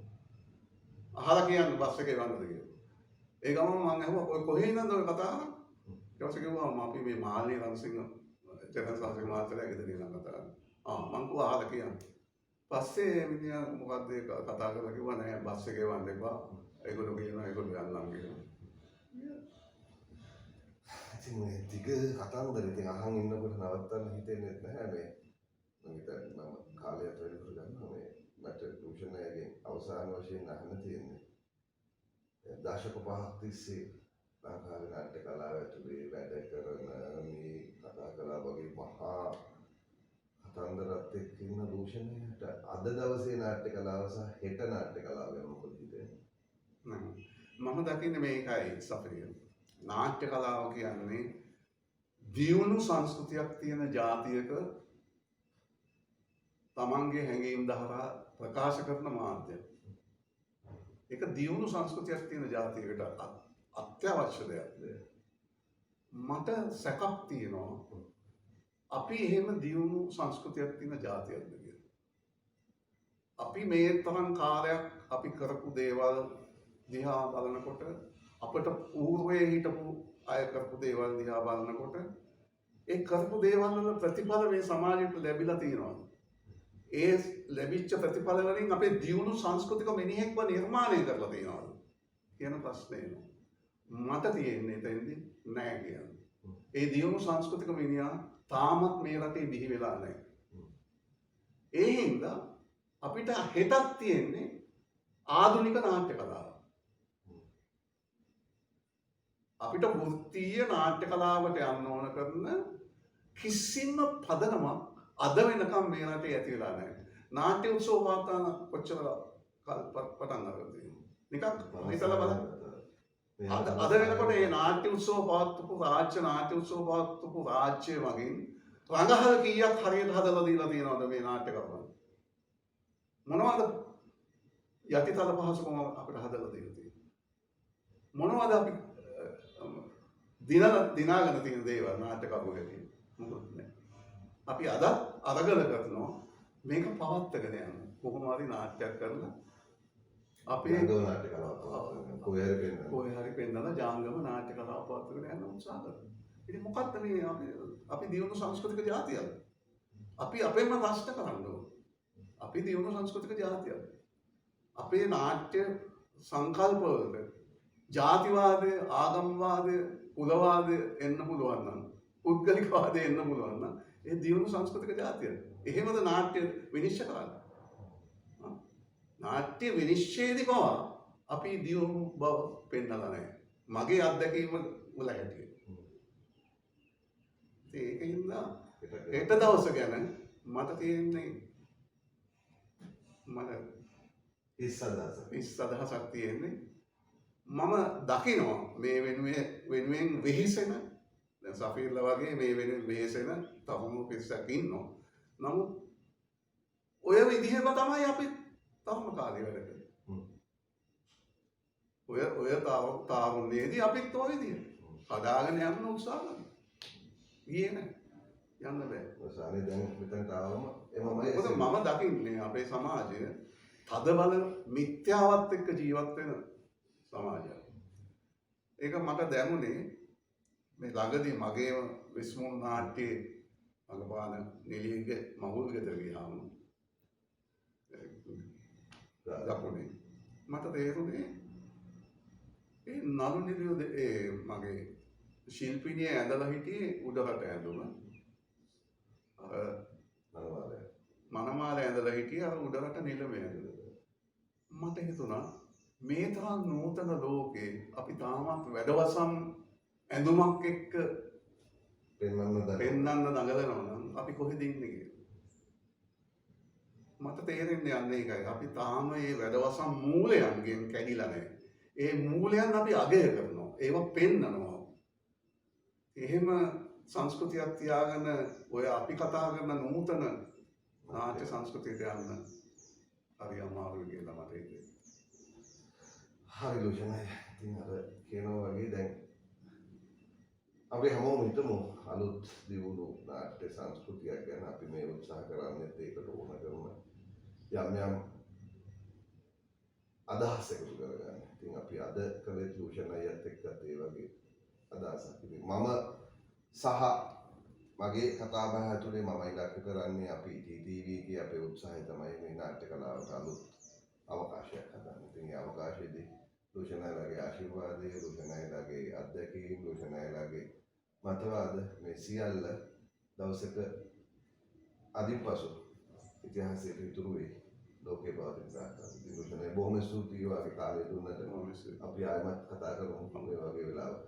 [SPEAKER 2] අහලා කියන්න බස් එක එවන්නද කියලා. ඒ ගමන් මම අහුවා ඔය කොහේ ඉඳන්ද ඔය කතා කරන්නේ? ඊට පස්සේ කිව්වා අපි මේ මාළී රන්සිංහ ජනසාසක මාත්‍රාගේ ගෙදර ඉඳන් කතා කරන්නේ. මං කිව්වා අහලා කියන්න. පස්සේ මිනිහා මොකද්ද ඒක කතා කරලා කිව්වා නෑ බස් එක එවන්න එපා. ඒගොල්ලෝ කියනවා ඒගොල්ලෝ යන්නම් කියලා.
[SPEAKER 1] ඉතින් මේ ටික කතාන්දර ඉතින් අහන් ඉන්නකොට නවත්තන්න හිතෙන්නේ නැහැ මේ. මම හිතන්නේ මම කාලයට වැඩි කර ගන්නවා මේ මට ටියුෂන් එකෙන් අවසාන වශයෙන් අහන්න තියෙන්නේ. දශක 5ක් තිස්සේ ලංකාවේ නාට්‍ය කලාව ඇතුලේ වැඩ කරන මේ කතා කලා වගේ මහා කතන්දරත් එක්ක ඉන්න දූෂණයට අද දවසේ නාට්‍ය කලාව සහ හෙට නාට්‍ය කලාව ගැන මොකද හිතෙන්නේ?
[SPEAKER 2] මම දකින්නේ මේකයි සපරිය. නාට්‍ය කලාව කියන්නේ දියුණු සංස්කෘතියක් තියෙන ජාතියක තමන්ගේ හැඟීම් දහරා ප්‍රකාශ කරන මාධ්‍යයක්. ඒක දියුණු සංස්කෘතියක් තියෙන ජාතියකට අත්‍යවශ්‍ය දෙයක්ද? මට සැකක් තියෙනවා අපි එහෙම දියුණු සංස්කෘතියක් තියෙන ජාතියක්ද කියලා. අපි මේ තරම් කාලයක් අපි කරපු දේවල් දිහා බලනකොට අපිට పూర్වයේ හිටපු අය කරපු දේවල් දිහා බලනකොට ඒ කරපු දේවල් වල ප්‍රතිඵල මේ සමාජයට ලැබිලා තියෙනවා. ඒ ලැබිච්ච ප්‍රතිඵල වලින් අපේ දියුණු සංස්කෘතික මිනිහෙක්ව නිර්මාණය කරලා තියෙනවා කියන ප්‍රශ්නේ එනවා. මට තියෙන්නේ එතෙන්දී නෑ කියන්නේ. ඒ දියුණු සංස්කෘතික මිනිහා තාමත් මේ රටේ බිහි වෙලා නැහැ. ඒ හින්දා අපිට හෙටක් තියෙන්නේ ආධුනික නාට්‍ය කලාව. අපිට වෘත්තීය නාට්‍ය කලාවට යන්න ඕන කරන කිසිම පදනමක් අද වෙනකම් මේ රටේ ඇති වෙලා නැහැ. නාට්‍ය උත්සව පවත්වන කොච්චර කල් පටන් අරගෙන තියෙනවා. නිකන් හිතලා බලන්න. අද වෙනකොට මේ නාට්‍ය උත්සව පවත්වපු නාට්‍ය උත්සව පවත්වපු රාජ්‍ය මගින් රඟහල් කීයක් හරියට හදලා දීලා තියෙනවද මේ නාට්‍යකරුවන්? මොනවද යටිතල පහසුකම් අපිට හදලා දීලා තියෙන්නේ? මොනවද අපි දිනාගෙන තියෙන දේවල් නාට්‍යකරුවෝ හැටියට? මොකද නැහැ. අපි අද අරගල කරනවා මේක පවත්වාගෙන යන්න. කොහොම හරි නාට්‍යයක් කරලා අපේ
[SPEAKER 1] නාට්‍ය කලාව කොහේ
[SPEAKER 2] හරි පෙන්නලා ජාංගම නාට්‍ය කලාව පවත්වාගෙන යන්න උත්සාහ කරනවා. ඉතින් මොකක්ද මේ අපි දියුණු සංස්කෘතික ජාතියක්. අපි අපේම ප්‍රශ්න කරන්න ඕන. අපි දියුණු සංස්කෘතික ජාතියක්. අපේ නාට්‍ය සංකල්ප වලට ජාතිවාදය, ආගම්වාදය, කුලවාදය එන්න පුළුවන් නම්, පුද්ගලිකවාදය එන්න පුළුවන් නම් ඒ දියුණු සංස්කෘතික ජාතියක්. එහෙමද නාට්‍ය විනිශ්චය කරන්නේ? නාට්‍ය විනිශ්චයේදී පවා අපි දියුණු බව පෙන්නලා නැහැ. මගේ අත්දැකීම වල හැටියට. ඒකින්ද හෙට දවස ගැන මට තියෙන්නේ ඉස් අදහසක් තියෙන්නේ. මම දකිනවා මේ වෙනුවෙන් වෙහිසෙන දැන් සෆීර්ලා වගේ මේ වෙනුවෙන් වෙහෙසෙන තරුණු පිරිසක් ඉන්නවා. නමුත් ඔය විදිහම තමයි අපි තරුණ කාලේ වැඩ කරන්නේ. ඔය තාරුණ්‍යයේදී අපිත් ඔය විදිහ හදාගෙන යන්න උත්සාහ කරනවා. ගියේ නැහැ. යන්න බෑ.
[SPEAKER 1] ඔසානේ දැන් මෙතනට ආවම එමමයි.
[SPEAKER 2] මොකද මම දකින්නේ අපේ සමාජය තදබල මිත්‍යාවත් එක්ක ජීවත් වෙන සමාජයක්. ඒක මට දැනුනේ මේ ළඟදී මගේම විස්මුන් නාට්‍යයේ අලපාන නිලියගේ මහුල් ගෙදර ගියාම දකුණේ මට තේරුනේ ඒ නළු නිලියෝ මගේ ශිල්පිනිය ඇඳලා හිටියේ උඩරට ඇඳුම මනමාල ඇඳලා හිටියේ අර උඩරට නිලමේ ඇඳුම. මට හිතුණා මේ තරම් නූතන ලෝකේ අපි තාමත් වැඩවසම් ඇඳුමක් එක්ක පෙන්වන්න දඟලනවා නම් අපි කොහෙද ඉන්නේ කියලා. මට තේරෙන්නේ යන්නේ ඒකයි. අපි තාම මේ වැඩවසම් මූලයන්ගෙන් කැඩිලා නැහැ. ඒ මූලයන් අපි අගය කරනවා. ඒවා පෙන්නනවා. එහෙම සංස්කෘතියක් තියාගෙන ඔය අපි කතා කරන නූතන නාට්‍ය සංස්කෘතියට යන්න හරි අමාරුයි කියලා මට හිතෙනවා.
[SPEAKER 1] හරි ලෝෂණයි. ඉතින් අර කියනවා වගේ දැන් අපි හැමෝම හිතමු අලුත් දියුණු නාට්‍ය සංස්කෘතියක් ගැන අපි මේ උත්සාහ කරන්නේ ඒකට ඕන කරන යම් අදහස් එකතු කරගන්න. ඉතින් අපි අද කලේ ලෝෂණයිත් එක්කත් ඒ වගේ අදහසක්. ඉතින් මම සහ මගේ කතාබහ ඇතුලේ මම ඉලක්ක කරන්නේ අපි TTV එකේ අපේ උත්සාහය තමයි මේ නාට්‍ය කලාවට අලුත් අවකාශයක් හදන්න. ඉතින් ඒ අවකාශයේදී ලෝෂණයිලාගේ ආශිර්වාදය, ලෝෂණයිලාගේ අත්දැකීම්, ලෝෂණයිලාගේ මතවාද මේ සියල්ල දවසක අදින් පසු ඉතිහාසයට ඉතුරු වෙයි. ලෝකේ පවතින සාකච්ඡා. ඉතින් ලෝෂණයි බොහොම ස්තුතියි ඔයාගේ කාලය දුන්නට. අපි ආයෙමත් කතා කරමු මේ වගේ වෙලාවක.